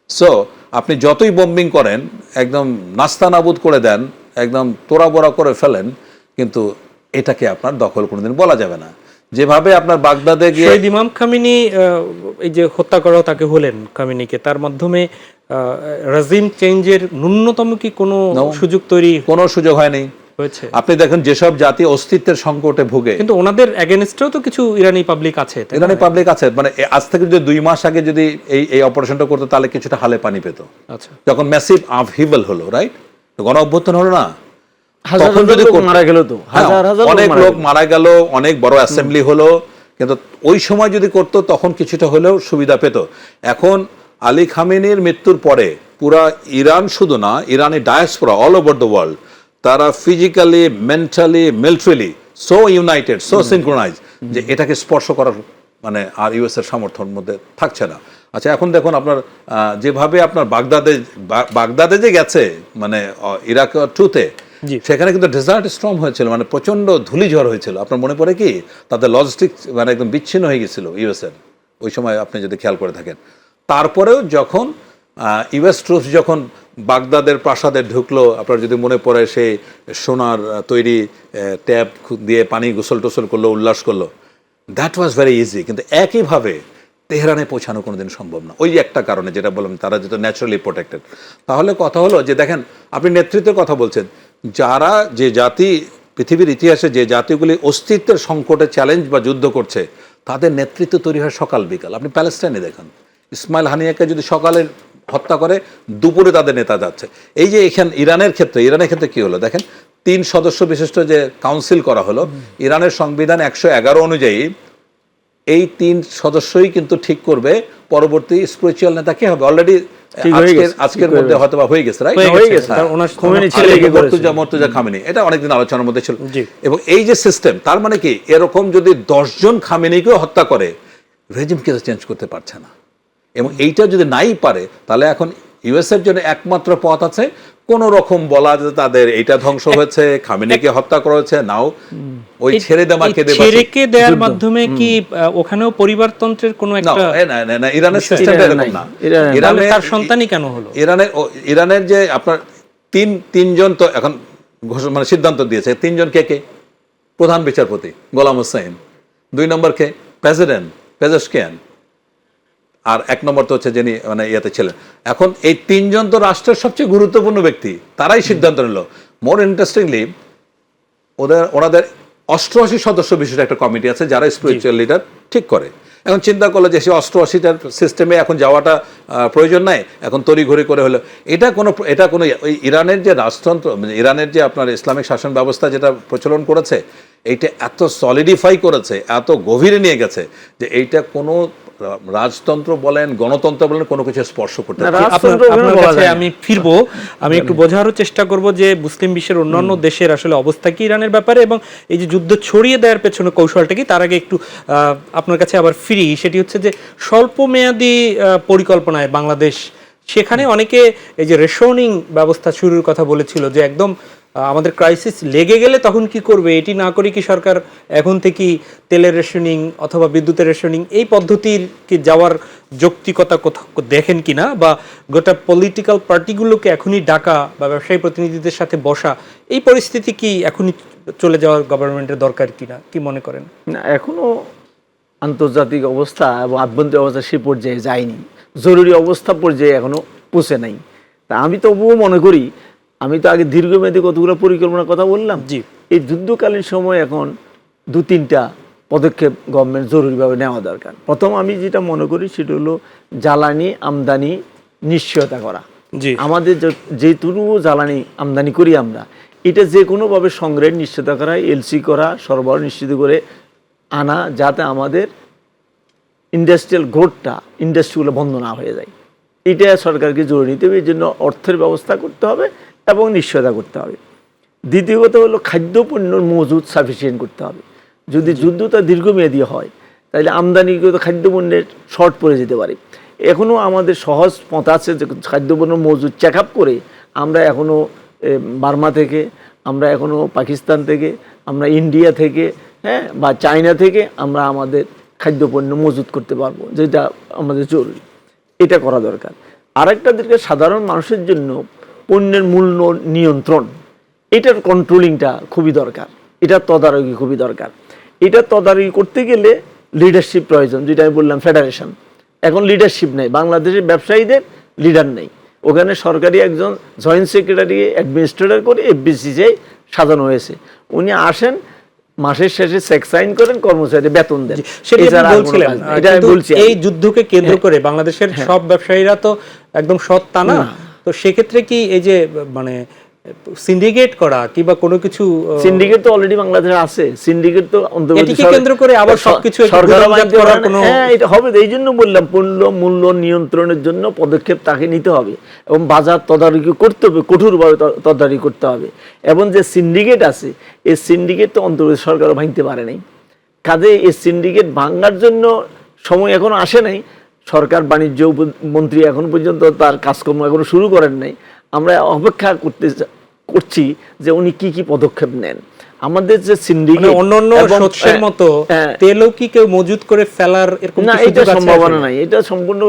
সো আপনি যতই বম্বিং করেন, একদম নাস্তানাবুদ করে দেন, একদম তোড়াবোড়া করে ফেলেন, কিন্তু এটাকে আপনার দখল কোনোদিন বলা যাবে না। যেভাবে আপনার বাগদাদে গিয়ে শহীদ ইমাম খামেনি এই যে হত্যা করা তাকে হলেন খামেনিকে, তার মাধ্যমে রেজিম চেঞ্জের ন্যূনতম কি কোনো সুযোগ তৈরি? কোনো সুযোগ হয়নি। হয়েছে। আপনি দেখেন যেসব জাতি অস্তিত্বের সংকটে ভুগে, কিন্তু ওনাদের এগেনস্টেও তো কিছু ইরানি পাবলিক আছে, ইরানি পাবলিক আছে, মানে আজ থেকে যদি 2 মাস আগে যদি এই অপারেশনটা করতো তাহলে কিছুটা হালে পানি পেত। আচ্ছা, যখন ম্যাসিভ আপহিভাল হলো, রাইট, গণ অভ্যুত্থান হলো না, তখন যদি মারা গেল তো অনেক লোক মারা গেল, অনেক বড় অ্যাসেম্বলি হলো, কিন্তু ওই সময় যদি করতো তখন কিছুটা হলেও সুবিধা পেত। এখন আলী খামেনির মৃত্যুর পরে পুরা ইরান শুধু না, ইরানি diaspora all over the world, তারা physically, mentally, militarily so united, so synchronize যে এটাকে স্পর্শ করার মানে আর ইউএস এর সামর্থ্যের মধ্যে থাকছে না। আচ্ছা, এখন দেখুন আপনার যেভাবে আপনার বাগদাদে যে গেছে মানে ইরাক 2-তে, সেখানে কিন্তু ডেজার্ট স্টর্ম হয়েছিল, মানে প্রচন্ড ধূলিঝড় হয়েছিল। আপনার মনে পড়ে কি তাদের লজিস্টিক মানে একদম বিচ্ছিন্ন হয়ে গেছিল ইউএস এর ওই সময়, আপনি যদি খেয়াল করে থাকেন। তারপরেও যখন ইউএস ট্রুপস যখন বাগদাদের প্রাসাদে ঢুকলো, আপনার যদি মনে পড়ে সেই সোনার তৈরি ট্যাপ দিয়ে পানি গোসল টোসল করলো, উল্লাস করলো, দ্যাট ওয়াজ ভেরি ইজি। কিন্তু একইভাবে তেহরানে পৌঁছানো কোনোদিন সম্ভব না, ওই একটা কারণে যেটা বললাম, তারা যেটা ন্যাচারালি প্রোটেক্টেড। তাহলে কথা হলো যে দেখেন, আপনি নেতৃত্বের কথা বলছেন, যারা যে জাতি পৃথিবীর ইতিহাসে যে জাতিগুলি অস্তিত্বের সংকটে চ্যালেঞ্জ বা যুদ্ধ করছে, তাদের নেতৃত্ব তৈরি হয় সকাল বিকাল। আপনি প্যালেস্টাইনে দেখেন, ইসমাইল হানিয়াকে যদি সকালে হত্যা করে, দুপুরে তাদের নেতা যাচ্ছে। এই যে এখানে ইরানের ক্ষেত্রে কি হলো দেখেন, 3 সদস্য বিশিষ্ট যে কাউন্সিল করা হলো, ইরানের সংবিধান 111 অনুযায়ী এই 3 সদস্যই কিন্তু ঠিক করবে পরবর্তী স্পিরিচুয়াল নেতা কে হবে। অলরেডি আজকের মধ্যে হয়তো বা হয়ে গেছে, রাইট, মর্তুজা খামেনি, এটা অনেকদিন আলোচনার মধ্যে ছিল। এবং এই যে সিস্টেম, তার মানে কি এরকম যদি 10 জন খামেনিকেও হত্যা করে, রেজিম কিন্তু চেঞ্জ করতে পারছে না। এবং এইটা যদি নাই পারে, তাহলে এখন ইউএস এর জন্য একমাত্র পথ আছে কোন রকম বলা যে তাদের এইটা ধ্বংস হয়েছে, খামেনিকে হত্যা করা হয়েছে, নাও ওই ছেড়ে দেওয়ার মাধ্যমে কি ওখানেও পরিবারতন্ত্রের কোনো একটা না, ইরানের সিস্টেমটা এরকম না। ইরানের তার সন্তানই কেন হলো? ইরানের যে আপনার তিনজন তো এখন মানে সিদ্ধান্ত দিয়েছে, 3 জন কে? প্রধান বিচারপতি গোলাম হোসেন, 2 নম্বর কে প্রেসিডেন্ট পেজেশকিয়ান, আর 1 নম্বর তো হচ্ছে যিনি মানে ইয়াতে ছিলেন। এখন এই 3 জন তো রাষ্ট্রের সবচেয়ে গুরুত্বপূর্ণ ব্যক্তি, তারাই সিদ্ধান্ত নিল। মোর ইন্টারেস্টিংলি ওনাদের 88 সদস্য বিশিষ্ট একটা কমিটি আছে যারা স্পিরিচুয়াল লিডার ঠিক করে। এখন চিন্তা করলো যে সেই 88টার সিস্টেমে এখন যাওয়াটা প্রয়োজন নাই, এখন তড়িঘড়ি করে হলো। এটা কোনো ওই ইরানের যে রাজতন্ত্র, ইরানের যে আপনার ইসলামিক শাসন ব্যবস্থা যেটা প্রচলন করেছে, এইটা এত সলিডিফাই করেছে, এত গভীরে নিয়ে গেছে যে এইটা কোনো রাজতন্ত্র বলেন, গণতন্ত্র বলেন, কোনো কিছু স্পর্শ করতে আমি ফিরবো। আমি একটু বোঝারও চেষ্টা করব যে মুসলিম বিশ্বের অন্যান্য দেশের আসলে অবস্থা কি ইরানের ব্যাপারে, এবং এই যে যুদ্ধ ছড়িয়ে দেওয়ার পেছনে কৌশলটা কি। তার আগে একটু আপনার কাছে আবার ফিরি, সেটি হচ্ছে যে স্বল্প মেয়াদী পরিকল্পনায় বাংলাদেশ সেখানে অনেকে এই যে রেশনিং ব্যবস্থা শুরুর কথা বলেছিল যে একদম আমাদের ক্রাইসিস লেগে গেলে তখন কি করবে, এটি না করে কি সরকার এখন থেকেই তেলের রেশনিং অথবা বিদ্যুতের রেশনিং এই পদ্ধতির কি যাওয়ার যৌক্তিকতা কোথাও দেখেন কিনা, বা গোটা পলিটিক্যাল পার্টিগুলোকে এখনই ডাকা বা ব্যবসায়ী প্রতিনিধিদের সাথে বসা, এই পরিস্থিতি কি এখনই চলে যাওয়ার গভর্নমেন্টের দরকার কিনা, কি মনে করেন? না, এখনো আন্তর্জাতিক অবস্থা এবং আভ্যন্তরীণ অবস্থা সে পর্যায়ে যায়নি, জরুরি অবস্থা পর্যায়ে এখনো পৌঁছে নাই। তা আমি তবুও মনে করি, আমি তো আগে দীর্ঘমেয়াদী কতগুলো পরিকল্পনার কথা বললাম, জি, এই যুদ্ধকালীন সময় এখন 2-3টা পদক্ষেপ গভর্নমেন্ট জরুরিভাবে নেওয়া দরকার। প্রথম আমি যেটা মনে করি সেটা হলো জ্বালানি আমদানি নিশ্চয়তা করা। জি, আমাদের যেটুকু জ্বালানি আমদানি করি আমরা, এটা যে কোনোভাবে সংগ্রহের নিশ্চয়তা করা, এলসি করা, সরবরাহ নিশ্চিত করে আনা, যাতে আমাদের ইন্ডাস্ট্রিয়াল গ্রোথটা, ইন্ডাস্ট্রিগুলো বন্ধ না হয়ে যায়। এটা সরকারকে জরুরি নিতে হবে, এই জন্য অর্থের ব্যবস্থা করতে হবে এবং নিশ্চয়তা করতে হবে। দ্বিতীয় কথা হলো খাদ্যপণ্যের মজুদ সাফিসিয়েন্ট করতে হবে। যদি যুদ্ধটা দীর্ঘমেয়াদী হয় তাহলে আমদানিগত খাদ্যপণ্যের শর্ট পড়ে যেতে পারে। এখনও আমাদের সহজ পথ আছে যে খাদ্যপণ্য মজুদ চেক আপ করে আমরা এখনও বার্মা থেকে, আমরা এখনও পাকিস্তান থেকে, আমরা ইন্ডিয়া থেকে, হ্যাঁ, বা চায়না থেকে আমরা আমাদের খাদ্যপণ্য মজুদ করতে পারবো, যেটা আমাদের জরুরি। এটা করা দরকার। আরেকটা দিকে সাধারণ মানুষের জন্য পণ্যের মূল্য নিয়ন্ত্রণ, এটার কন্ট্রোলিংটা খুবই দরকার, এটার তদারকি খুবই দরকার। এটা তদারকি করতে গেলে লিডারশিপ প্রয়োজন, যেটা আমি বললাম ফেডারেশন। এখন লিডারশিপ নেই, বাংলাদেশের ব্যবসায়ীদের লিডার নেই। ওখানে সরকারি একজন জয়েন্ট সেক্রেটারি অ্যাডমিনিস্ট্রেটর করে এফবিসিসিআই সাজানো হয়েছে। উনি আসেন, মাসের শেষে চেক সাইন করেন, কর্মচারী বেতন দেন। এই যুদ্ধকে কেন্দ্র করে বাংলাদেশের সব ব্যবসায়ীরা তো একদম সৎ তা না। তো সেক্ষেত্রে কি এই যে মানে সিন্ডিকেট করা কিংবা কোনো কিছু, সিন্ডিকেট তো অলরেডি বাংলাদেশে আছে। সিন্ডিকেট তো এটিকে কেন্দ্র করে আবার সবকিছু এটা হবে। এই জন্য বললাম পণ্য মূল্য নিয়ন্ত্রণের জন্য পদক্ষেপ তাকে নিতে হবে এবং বাজার তদারকি করতে হবে, কঠোরভাবে তদারকি করতে হবে। এবং যে সিন্ডিকেট আছে, এই সিন্ডিকেট তো অন্তর্বর্তী সরকারও ভাঙতে পারে নাই। কাজে এই সিন্ডিকেট ভাঙার জন্য সময় এখনো আসে নাই। সরকার বাণিজ্য মন্ত্রী এখন পর্যন্ত তার কাজকর্ম এখনো শুরু করেন নাই। আমরা অপেক্ষা করছি যে উনি কি কি পদক্ষেপ নেন। আমাদের যে সিন্ডিকেট অন্যান্য শস্যের মতো তেলও কি কেউ মজুত করে ফেলার এরকম না, এটা সম্ভাবনা নাই। এটা সম্পূর্ণ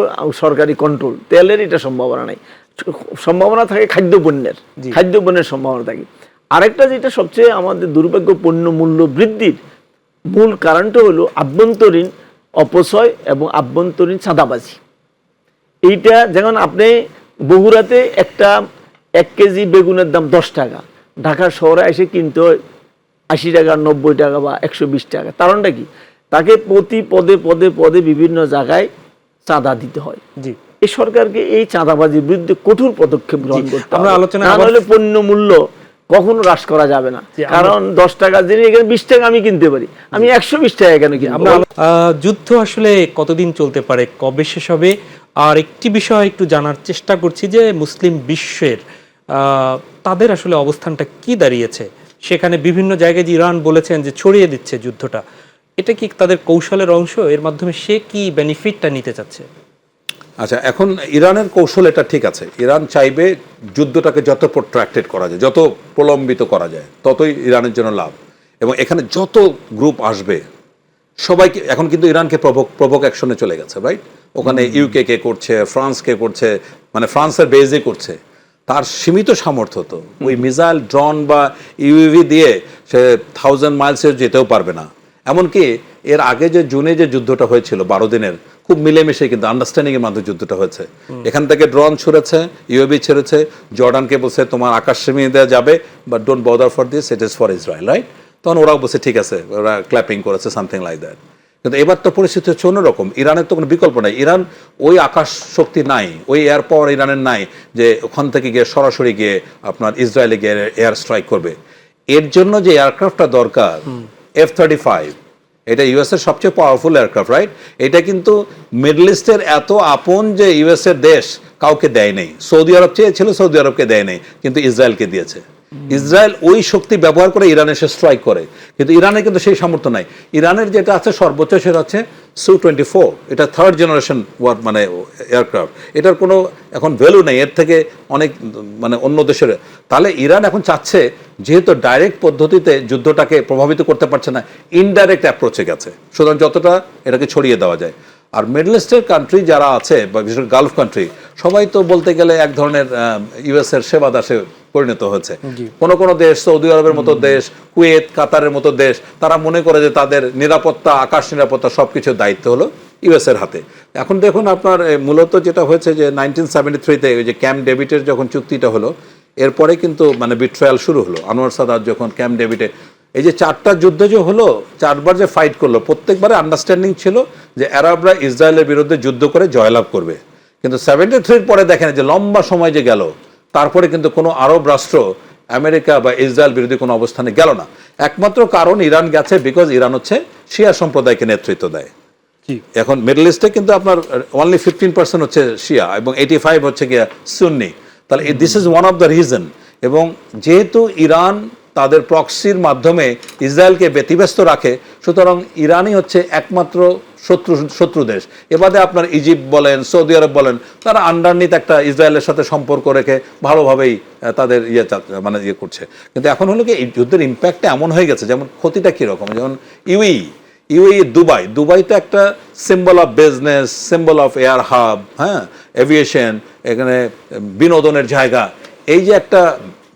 সরকারি কন্ট্রোল। তেলের এটা সম্ভাবনা নাই। সম্ভাবনা থাকে খাদ্যপণ্যের সম্ভাবনা থাকে। আরেকটা যেটা সবচেয়ে আমাদের দুর্ভাগ্য, পণ্য মূল্য বৃদ্ধির মূল কারণটা হলো আভ্যন্তরীণ অপচয় এবং আভ্যন্তরীণ চাঁদাবাজি। এইটা যেমন আপনি বগুড়াতে 1 কেজি বেগুনের দাম 10 টাকা, ঢাকা শহরে এসে কিনতে হয় 80 টাকা, 90 টাকা বা 120 টাকা। কারণটা কি? তাকে প্রতি পদে পদে পদে বিভিন্ন জায়গায় চাঁদা দিতে হয়। এই সরকারকে এই চাঁদাবাজির বিরুদ্ধে কঠোর পদক্ষেপ গ্রহণ করতে হবে। নাহলে পণ্য মূল্য কখনো হ্রাস করা যাবে না। কারণ 10 টাকা জিনিস এখানে 20 টাকা আমি কিনতে পারি, আমি 120 টাকা কেন কিনবো? যুদ্ধ আসলে কতদিন চলতে পারে, কবে শেষ হবে? আর একটি বিষয় একটু জানার চেষ্টা করছি যে মুসলিম বিশ্বের তাদের আসলে অবস্থানটা কি দাঁড়িয়েছে। সেখানে বিভিন্ন জায়গায় ইরান বলেছেন যে ছড়িয়ে দিচ্ছে যুদ্ধটা, এটা কি তাদের কৌশলের অংশ? এর মাধ্যমে সে কি বেনিফিটটা নিতে চাচ্ছে? আচ্ছা, এখন ইরানের কৌশল এটা ঠিক আছে। ইরান চাইবে যুদ্ধটাকে যত প্রোট্রাক্টেড করা যায়, যত প্রলম্বিত করা যায়, ততই ইরানের জন্য লাভ। এবং এখানে যত গ্রুপ আসবে সবাইকে, এখন কিন্তু ইরানকে প্রভোক অ্যাকশনে চলে গেছে, রাইট? ওখানে ইউকে কে করছে, ফ্রান্স কে করছে, মানে ফ্রান্সের বেজে করছে। তার সীমিত সামর্থ্য তো ওই মিসাইল, ড্রোন বা ইউএভি দিয়ে সে 1000 মাইলসে যেতেও পারবে না। এমনকি এর আগে যে জুনে যে যুদ্ধটা হয়েছিল 12 দিনের, খুব মিলেমিশে কিন্তু আন্ডারস্ট্যান্ডিং এর মাধ্যমে যুদ্ধটা হয়েছে। এখান থেকে ড্রোন ছুড়েছে, ইউএভি ছেড়েছে, জর্ডানকে বলছে তোমার আকাশসীমা দেওয়া যাবে, but don't bother for this, it is for Israel, right? তখন ওরাও বলছে ঠিক আছে, ওরা ক্ল্যাপিং করেছে, সামথিং লাইক দ্যাট। কিন্তু এবার তো পরিস্থিতি হচ্ছে অন্যরকম। ইরানের তো কোনো বিকল্প নাই। ইরান ওই আকাশ শক্তি নাই, ওই এয়ার পাওয়ার ইরানের নাই যে ওখান থেকে গিয়ে সরাসরি গিয়ে আপনার ইসরায়েলে গিয়ে এয়ার স্ট্রাইক করবে। এর জন্য যে এয়ারক্রাফটটা দরকার, F-35, এটা ইউএস এর সবচেয়ে পাওয়ারফুল এয়ারক্রাফট, রাইট? এটা কিন্তু মিডল ইস্টের এত আপন যে ইউএস এর দেশ কাউকে দেয় নেই। সৌদি আরব চেয়েছিল, সৌদি আরবকে দেয় নেই, কিন্তু ইসরায়েলকে দিয়েছে। ইসরায়েল ওই শক্তি ব্যবহার করে ইরানে সে স্ট্রাইক করে, কিন্তু ইরানে কিন্তু সেই সামর্থ্য নাই। ইরানের যেটা আছে সর্বোচ্চ সেটা হচ্ছে Su-24, এটা থার্ড জেনারেশন ওয়ার মানে এয়ারক্রাফট, এটার কোনো এখন ভ্যালু নেই, এর থেকে অনেক মানে অন্য দেশের। তাহলে ইরান এখন চাচ্ছে যেহেতু ডাইরেক্ট পদ্ধতিতে যুদ্ধটাকে প্রভাবিত করতে পারছে না, ইনডাইরেক্ট অ্যাপ্রোচে গেছে, সুতরাং যতটা এটাকে ছড়িয়ে দেওয়া যায়। আর মিডল ইস্টের কান্ট্রি যারা আছে বা বিশেষ করে গালফ কান্ট্রি, সবাই তো বলতে গেলে এক ধরনের ইউএস এর সেবা দাসে পরিণত হয়েছে। কোন কোন দেশ, সৌদি আরবের মতো দেশ, কুয়েত, কাতারের মতো দেশ, তারা মনে করে যে তাদের নিরাপত্তা, আকাশ নিরাপত্তা সবকিছুর দায়িত্ব হলো ইউএস এর হাতে। এখন দেখুন আপনার মূলত যেটা হয়েছে যে 1973-তে ওই যে ক্যাম্প ডেভিডের যখন চুক্তিটা হলো, এরপরে কিন্তু মানে বিট্রায়াল শুরু হলো। আনোয়ার সাদাত যখন ক্যাম্প ডেভিডে এই যে 4টা যুদ্ধ যে হলো, 4বার যে ফাইট করলো, প্রত্যেকবারে আন্ডারস্ট্যান্ডিং ছিল যে আরবরা ইসরায়েলের বিরুদ্ধে যুদ্ধ করে জয়লাভ করবে। কিন্তু 73-র পরে দেখেন যে লম্বা সময় যে গেল, তারপরে কিন্তু কোনো আরব রাষ্ট্র আমেরিকা বা ইসরায়েল বিরোধী কোনো অবস্থানে গেল না। একমাত্র কারণ ইরান গেছে বিকজ ইরান হচ্ছে শিয়া সম্প্রদায়কে নেতৃত্ব দেয়। এখন মিডল ইস্টে কিন্তু আপনার অনলি 15% হচ্ছে শিয়া এবং 85 হচ্ছে গিয়া সুন্নি। তাহলে this is one of the reason. এবং যেহেতু ইরান তাদের প্রক্সির মাধ্যমে ইসরায়েলকে ব্যতিব্যস্ত রাখে, সুতরাং ইরানই হচ্ছে একমাত্র শত্রু দেশ। এবারে আপনার ইজিপ্ট বলেন, সৌদি আরব বলেন, তারা আন্ডারনিথ একটা ইসরায়েলের সাথে সম্পর্ক রেখে ভালোভাবেই তাদের মানে করছে। কিন্তু এখন হলো কি এই যুদ্ধের ইম্প্যাক্টটা এমন হয়ে গেছে, যেমন ক্ষতিটা কীরকম, যেমন ইউএই দুবাই তো একটা symbol of business, symbol of air hub, হ্যাঁ, এভিয়েশন, এখানে বিনোদনের জায়গা, এই যে একটা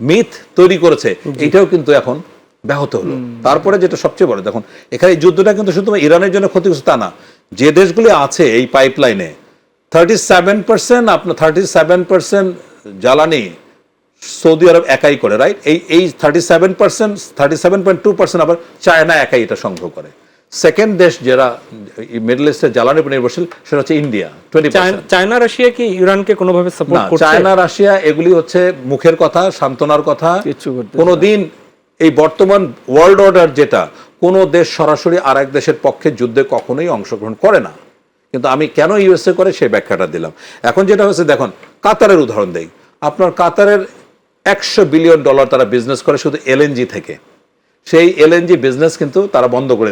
মিথ তৈরি করেছে, এইটাও কিন্তু এখন ব্যাহত হলো। তারপরে যেটা সবচেয়ে বড়, দেখুন এখানে এই যুদ্ধটা কিন্তু শুধু ইরানের জন্য ক্ষতিগ্রস্ত তা না, যে দেশগুলি আছে এই পাইপলাইনে 37% আপনার 37% জ্বালানি সৌদি আরব একাই করে, রাইট? এই 37.2% আবার চায়না একাই এটা সংগ্রহ করে। সেকেন্ড দেশ যারা মিডল ইস্টের জ্বালানির উপর নির্ভরশীল সেটা হচ্ছে ইন্ডিয়া, 20%। চায়না রাশিয়া কি ইরানকে কোনোভাবে সাপোর্ট করছে? চায়না রাশিয়া এগুলি হচ্ছে মুখের কথা, সান্ত্বনার কথা, কোনোদিন এই বর্তমান ওয়ার্ল্ড অর্ডার যেটা, কোনো দেশ সরাসরি আর এক দেশের পক্ষে যুদ্ধে কখনোই অংশগ্রহণ করে না। কিন্তু আমি কেন ইউএসএ করে সেই ব্যাখ্যাটা দিলাম। এখন যেটা হচ্ছে দেখুন, কাতারের উদাহরণ দেই। আপনার কাতারের $100 বিলিয়ন তারা বিজনেস করে শুধু এলএনজি থেকে। সেই এলএনজি বিজনেস কিন্তু তারা বন্ধ করে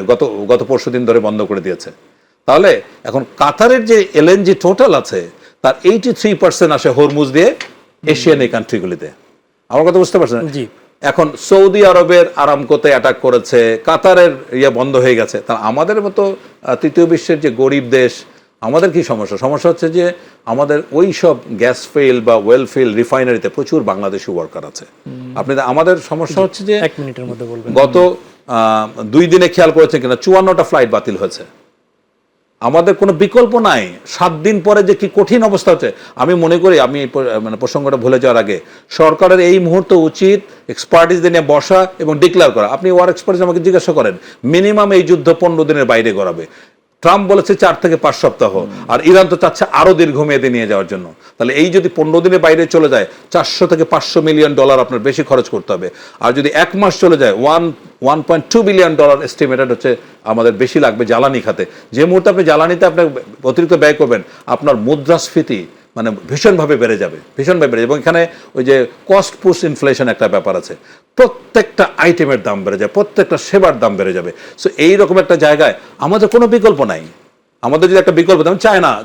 গত পরশুদিন ধরে বন্ধ করে দিয়েছে। তাহলে এখন কাতারের যে এলএনজি টোটাল আছে তার 83% আসে হরমুজ দিয়ে এশিয়ান এই কান্ট্রিগুলিতে। আমার কথা বুঝতে পারছেন? জি। এখন সৌদি আরবের আরামকোতে অ্যাটাক করেছে, কাতারের বন্ধ হয়ে গেছে। তাহলে আমাদের মতো তৃতীয় বিশ্বের যে গরিব দেশ, আমাদের কি সমস্যা? সমস্যা হচ্ছে যে আমাদের ওই সব গ্যাস ফিল্ড বা ওয়েল ফিল্ড রিফাইনারিতে প্রচুর বাংলাদেশি ওয়ার্কার আছে। আমাদের সমস্যা হচ্ছে যে 1 মিনিটের মধ্যে বলবেন। গত 2 দিনে খেয়াল করেছেন কিনা 54টা ফ্লাইট বাতিল হয়েছে। আমাদের কোনো বিকল্প নাই। 7 দিন পরে যে কি কঠিন অবস্থা হচ্ছে, আমি মনে করি, আমি মানে প্রসঙ্গটা ভুলে যাওয়ার আগে, সরকারের এই মুহূর্তে উচিত এক্সপার্টিস নিয়ে বসা এবং ডিক্লেয়ার করা। আপনি ওয়ার এক্সপার্টিস আমাকে জিজ্ঞাসা করেন, মিনিমাম এই যুদ্ধ 15 দিনের বাইরে গড়াবে। ট্রাম্প বলেছে 4 থেকে 5 সপ্তাহ, আর ইরান তো চাচ্ছে আরো দীর্ঘমেয়াদে নিয়ে যাওয়ার জন্য। তাহলে এই যদি 15 দিনের বাইরে চলে যায়, $400 থেকে $500 মিলিয়ন আপনার বেশি খরচ করতে হবে। আর যদি 1 মাস চলে যায়, $1.2 বিলিয়ন এস্টিমেটেড হচ্ছে আমাদের বেশি লাগবে জ্বালানি খাতে। যে মুহূর্তে আপনি জ্বালানিতে আপনার অতিরিক্ত ব্যয় করবেন, আপনার মুদ্রাস্ফীতি মানে ভীষণভাবে বেড়ে যাবে। এবং এখানে ওই যে কস্ট পুশ ইনফ্লেশন একটা ব্যাপার আছে, প্রত্যেকটা আইটেমের দাম বেড়ে যায়, প্রত্যেকটা সেবার দাম বেড়ে যাবে। সো এইরকম একটা জায়গায় আমাদের কোনো বিকল্প নাই। আমাদের যদি একটা বিকল্প, যেমন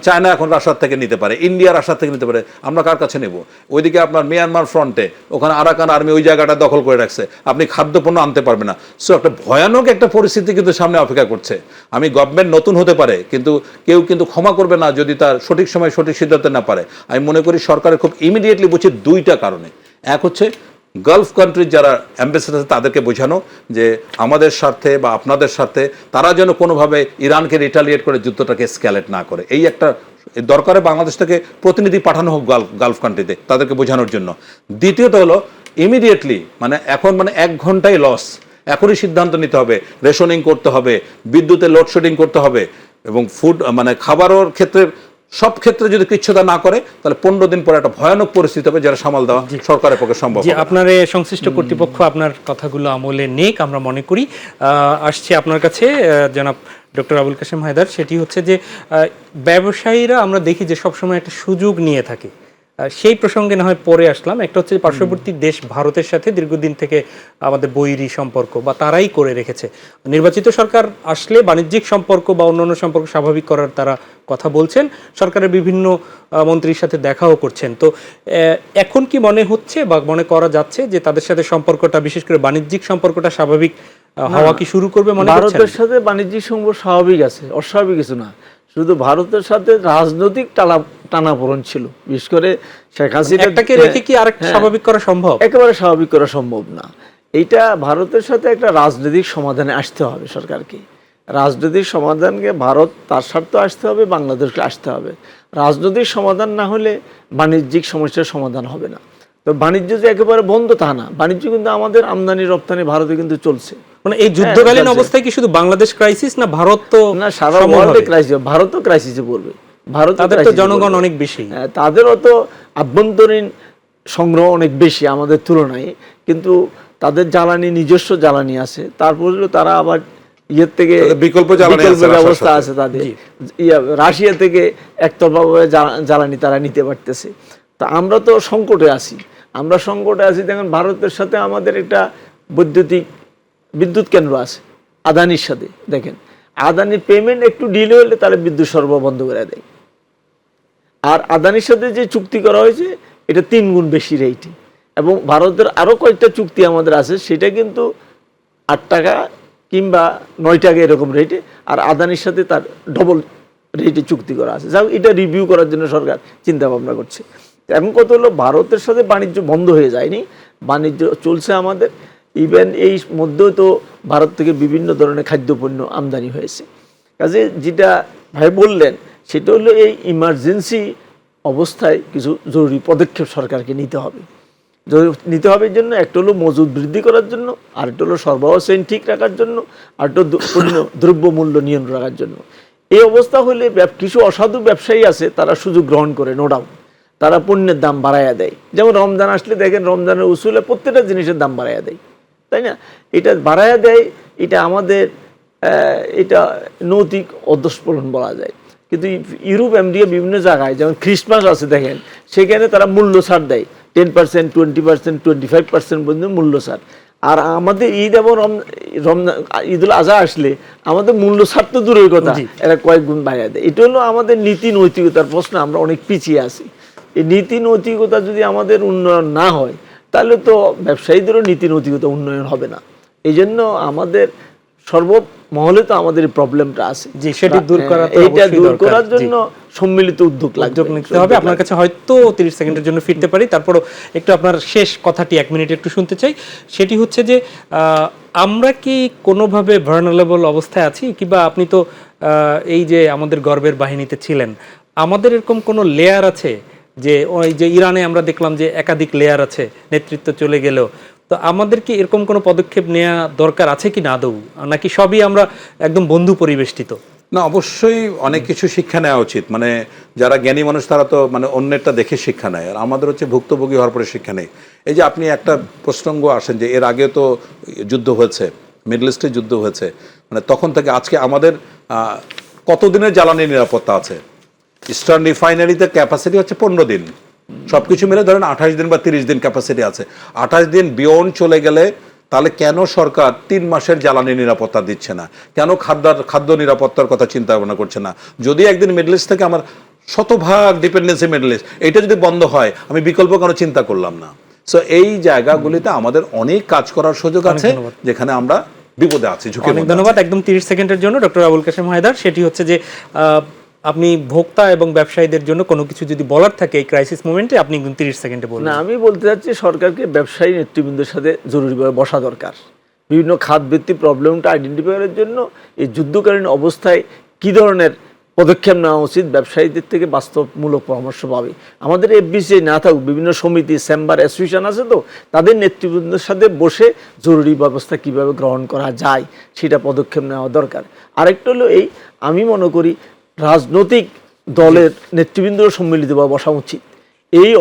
চায়না এখন রাশিয়ার থেকে নিতে পারে, ইন্ডিয়া রাশিয়ার থেকে নিতে পারে, আমরা কার কাছে নেব? ওইদিকে আপনার মিয়ানমার ফ্রন্টে ওখানে আরাকান আর্মি ওই জায়গাটা দখল করে রাখছে, আপনি খাদ্যপণ্য আনতে পারবে না। সো একটা ভয়ানক একটা পরিস্থিতি কিন্তু সামনে অপেক্ষা করছে। আমি গভর্নমেন্ট নতুন হতে পারে, কিন্তু কেউ কিন্তু ক্ষমা করবে না যদি তার সঠিক সময় সঠিক সিদ্ধান্ত না পারে। আমি মনে করি সরকারের খুব ইমিডিয়েটলি বুঝছে 2টা কারণে। এক হচ্ছে গালফ কান্ট্রির যারা অ্যাম্বাসেডার আছে তাদেরকে বোঝানো যে আমাদের স্বার্থে বা আপনাদের স্বার্থে তারা যেন কোনোভাবে ইরানকে রিটালিয়েট করে যুদ্ধটাকে স্ক্যালেট না করে। এই একটা দরকারে বাংলাদেশ থেকে প্রতিনিধি পাঠানো হোক গালফ কান্ট্রিতে তাদেরকে বোঝানোর জন্য। দ্বিতীয়ত হলো ইমিডিয়েটলি এখন 1 ঘন্টায় লস, এখনই সিদ্ধান্ত নিতে হবে, রেশনিং করতে হবে, বিদ্যুতের লোডশেডিং করতে হবে এবং ফুড খাবারের ক্ষেত্রে সব ক্ষেত্রে যদি কিচ্ছুতা না করে, তাহলে 15 দিন পরে একটা ভয়ানক পরিস্থিতি হবে যেটা সামাল দেওয়া সরকারের পক্ষে সম্ভব হবে। আপনার সংশ্লিষ্ট কর্তৃপক্ষ আপনার কথাগুলো আমলে নেক আমরা মনে করি। আসছে আপনার কাছে জনাব ডক্টর আবুল কাশেম হায়দার, সেটি হচ্ছে যে ব্যবসায়ীরা আমরা দেখি যে সবসময় একটা সুযোগ নিয়ে থাকে। সেই প্রসঙ্গে না হয় পরে আসলাম। একটা হচ্ছে পার্শ্ববর্তী দেশ ভারতের সাথে দীর্ঘদিন থেকে আমাদের বৈরী সম্পর্ক বা তারাই করে রেখেছে। নির্বাচিত সরকার আসলে বাণিজ্যিক সম্পর্ক বা অন্যান্য সম্পর্ক স্বাভাবিক করার তারা কথা বলছেন, সরকারের বিভিন্ন মন্ত্রীর সাথে দেখাও করছেন। তো এখন কি মনে হচ্ছে বা মনে করা যাচ্ছে যে তাদের সাথে সম্পর্কটা, বিশেষ করে বাণিজ্যিক সম্পর্কটা স্বাভাবিক হওয়া কি শুরু করবে মনে হচ্ছে? ভারতের সাথে বাণিজ্যিক সম্পর্ক স্বাভাবিক আছে, অস্বাভাবিক কিছু না। শুধু ভারতের সাথে রাজনৈতিক টানাপোড়েন ছিল, বিশেষ করে শেখ হাসিনা। একটাকে রেখে কি আরেকটা স্বাভাবিক করা সম্ভব? একেবারে স্বাভাবিক করা সম্ভব না। এইটা ভারতের সাথে একটা রাজনৈতিক সমাধানে আসতে হবে সরকারকে। রাজনৈতিক সমাধানকে ভারত তার স্বার্থ আসতে হবে, বাংলাদেশকে আসতে হবে। রাজনৈতিক সমাধান না হলে বাণিজ্যিক সমস্যার সমাধান হবে না। তো বাণিজ্য যে একেবারে বন্ধ তা না, বাণিজ্য কিন্তু আমাদের আমদানি রপ্তানি ভারতে কিন্তু চলছে। মানে এই যুদ্ধকালীন অবস্থায় কি শুধু বাংলাদেশ ক্রাইসিস, না ভারত তো না, সারা ওয়ার্ল্ডে ক্রাইসিস, ভারতও ক্রাইসিসে পড়বে। ভারত, তাদের তো জনগণ অনেক বেশি, তাদেরও তো আভ্যন্তরীণ সংগ্রহ অনেক বেশি আমাদের তুলনায়, কিন্তু তাদের জ্বালানি, নিজস্ব জ্বালানি আছে। তারপরেও তারা আবার ইয়ের থেকে বিকল্প ব্যবস্থা আছে তাদের। রাশিয়া থেকে একতরফাভাবে জ্বালানি তারা নিতে পারতেছে। তা আমরা তো সংকটে আছি, দেখেন ভারতের সাথে আমাদের একটা বিদ্যুৎ কেন্দ্র আছে আদানির সাথে। দেখেন, আদানির পেমেন্ট একটু ডিলে হলে তাহলে বিদ্যুৎ সরবরাহ বন্ধ করে দেয়। আর আদানির সাথে যে চুক্তি করা হয়েছে এটা 3 গুণ বেশি রেটে, এবং ভারতের আরো কয়েকটা চুক্তি আমাদের আছে, সেটা কিন্তু 8 টাকা কিংবা 9 টাকা এরকম রেটে, আর আদানির সাথে তার ডবল রেটে চুক্তি করা আছে। যাও, এটা রিভিউ করার জন্য সরকার চিন্তা ভাবনা করছে। এখন কত হলো, ভারতের সাথে বাণিজ্য বন্ধ হয়ে যায়নি, বাণিজ্য চলছে আমাদের। ইভেন এই মধ্যেও তো ভারত থেকে বিভিন্ন ধরনের খাদ্যপণ্য আমদানি হয়েছে। কাজে যেটা ভাই বললেন সেটা হলো, এই ইমার্জেন্সি অবস্থায় কিছু জরুরি পদক্ষেপ সরকারকে নিতে হবে। এর জন্য একটা হলো মজুদ বৃদ্ধি করার জন্য, আর একটা হলো সরবরাহ চেইন ঠিক রাখার জন্য, আর একটা দ্রব্য মূল্য নিয়ন্ত্রণ রাখার জন্য। এই অবস্থা হলে কিছু অসাধু ব্যবসায়ী আছে, তারা সুযোগ গ্রহণ করে, নো ডাউট, তারা পণ্যের দাম বাড়াইয়া দেয়। যেমন রমজান আসলে দেখেন, রমজানের উসুলে প্রত্যেকটা জিনিসের দাম বাড়াইয়া দেয়, তাই না? এটা বাড়াইয়া দেয়, এটা আমাদের এটা নৈতিক অধঃস্ফলন বলা যায়। কিন্তু ইউরোপ আমেরিকা বিভিন্ন জায়গায়, যেমন ক্রিসমাস আছে দেখেন, সেখানে তারা মূল্য ছাড় দেয় 10%, 20%, 25% পর্যন্ত মূল্য ছাড়। আর আমাদের ঈদ এবং রমজান, ঈদুল আজহা আসলে আমাদের মূল্য ছাড় তো দূরের কথা, এরা কয়েক গুণ বাড়িয়ে দেয়। এটা হলো আমাদের নীতি নৈতিকতার প্রশ্ন, আমরা অনেক পিছিয়ে আছি। এই নীতি নৈতিকতা যদি আমাদের উন্নয়ন না হয়, তাহলে তো ব্যবসায়ীদেরও নীতি নৈতিকতা উন্নয়ন হবে না। এই জন্য আমাদের সর্বমহলে তো আমাদের এই প্রবলেমটা আছে, সেটা দূর করার জন্য সম্মিলিত উদ্যোগ নিতে হবে। আপনার কাছে হয়তো 30 সেকেন্ডের জন্য ফিরতে পারি, তারপরও একটু আপনার শেষ কথাটি 1 মিনিট একটু শুনতে চাই। সেটি হচ্ছে যে আমরা কি কোনোভাবে ভার্নারেবল অবস্থায় আছি, কিংবা আপনি তো এই যে আমাদের গর্বের বাহিনীতে ছিলেন, আমাদের এরকম কোনো লেয়ার আছে যে, ওই যে ইরানে আমরা দেখলাম যে একাধিক লেয়ার আছে, নেতৃত্ব চলে গেলেও, তো আমাদের কি এরকম কোনো পদক্ষেপ নেওয়া দরকার আছে কি না আদৌ, নাকি সবই আমরা একদম বন্ধু পরিবেষ্টিত? না, অবশ্যই অনেক কিছু শিক্ষা নেওয়া উচিত। মানে যারা জ্ঞানী মানুষ তারা তো মানে অন্যেরটা দেখে শিক্ষা নেয়, আর আমাদের হচ্ছে ভুক্তভোগী হওয়ার পরে শিক্ষা নেই। এই যে আপনি একটা প্রসঙ্গ আসেন যে এর আগে তো যুদ্ধ হয়েছে, মিডল ইস্টে যুদ্ধ হয়েছে, মানে তখন থেকে আজকে আমাদের কতদিনের জ্বালানি নিরাপত্তা আছে? ইস্টার্ন রিফাইনারিতে ক্যাপাসিটি হচ্ছে 15 দিন, সবকিছু মিলে ধরেন 28 দিন বা 30 দিন ক্যাপাসিটি আছে। 28 দিন বিয়ন্ড চলে গেলে তাহলে কেন সরকার 3 মাসের জ্বালানি নিরাপত্তা দিচ্ছে না? কেন খাদ্য নিরাপত্তার কথা চিন্তা ভাবনা করছে না? যদি একদিন মিডল ইস্ট থেকে আমার শতভাগ ডিপেন্ডেন্সি মিডল ইস্ট, এটা যদি বন্ধ হয়, আমি বিকল্প কোনো চিন্তা করলাম না। সো এই জায়গাগুলিতে আমাদের অনেক কাজ করার সুযোগ আছে, যেখানে আমরা বিপদে আছি, ঝুঁকি। অনেক ধন্যবাদ। একদম 30 সেকেন্ডের জন্য ডক্টর আবুল কাশেম হায়দার। সেটি হচ্ছে যে আপনি ভোক্তা এবং ব্যবসায়ীদের জন্য কোনো কিছু যদি বলার থাকে এই ক্রাইসিস মোমেন্টে, আপনি 30 সেকেন্ডে বলুন। না, আমি বলতে চাচ্ছি সরকারকে ব্যবসায়ী নেতৃবৃন্দের সাথে জরুরিভাবে বসা দরকার, বিভিন্ন খাতভিত্তিক প্রবলেমটা আইডেন্টিফাই করার জন্য। এই যুদ্ধকালীন অবস্থায় কি ধরনের পদক্ষেপ নেওয়া উচিত, ব্যবসায়ীদের থেকে বাস্তবমূলক পরামর্শ পাবে। আমাদের এফবিসি না থাকুক, বিভিন্ন সমিতি, চেম্বার, অ্যাসোসিয়েশন আছে, তো তাদের নেতৃবৃন্দের সাথে বসে জরুরি ব্যবস্থা কিভাবে গ্রহণ করা যায় সেটা পদক্ষেপ নেওয়া দরকার। আরেকটা হলো এই, আমি মনে করি রাজনৈতিক দলের নেতৃবৃন্দও সম্মিলিতভাবে বসা উচিত। এই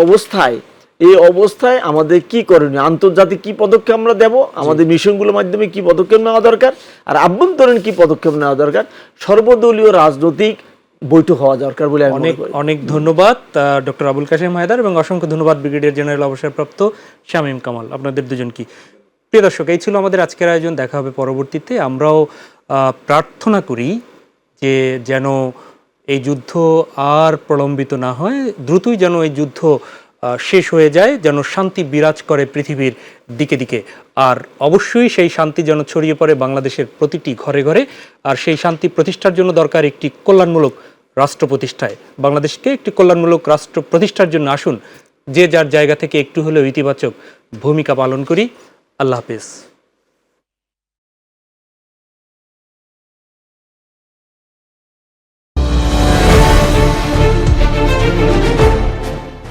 অবস্থায় আমাদের কি করণীয়, আন্তর্জাতিক কি পদক্ষেপ আমরা দেব, আমাদের মিশনগুলোর মাধ্যমে কি পদক্ষেপ নেওয়া দরকার, আর আভ্যন্তরীণ কি পদক্ষেপ নেওয়া দরকার, সর্বদলীয় রাজনৈতিক বৈঠক হওয়া দরকার বলে আমি অনেক মনে করি। অনেক ধন্যবাদ ডক্টর আবুল কাশেম হায়দার এবং অসংখ্য ধন্যবাদ ব্রিগেডিয়ার জেনারেল অবসরপ্রাপ্ত শামীম কামাল, আপনাদের দুজনকে। প্রিয় দর্শক, এই ছিল আমাদের আজকের আয়োজন। দেখা হবে পরবর্তীতে। আমরাও প্রার্থনা করি যে যেন এই যুদ্ধ আর প্রলম্বিত না হয়, দ্রুতই যেন এই যুদ্ধ শেষ হয়ে যায়, যেন শান্তি বিরাজ করে পৃথিবীর দিকে দিকে। আর অবশ্যই সেই শান্তি যেন ছড়িয়ে পড়ে বাংলাদেশের প্রতিটি ঘরে ঘরে। আর সেই শান্তি প্রতিষ্ঠার জন্য দরকার একটি কল্যাণমূলক রাষ্ট্র প্রতিষ্ঠায়। বাংলাদেশকে একটি কল্যাণমূলক রাষ্ট্র প্রতিষ্ঠার জন্য আসুন যে যার জায়গা থেকে একটু হলেও ইতিবাচক ভূমিকা পালন করি। আল্লাহ হাফেজ।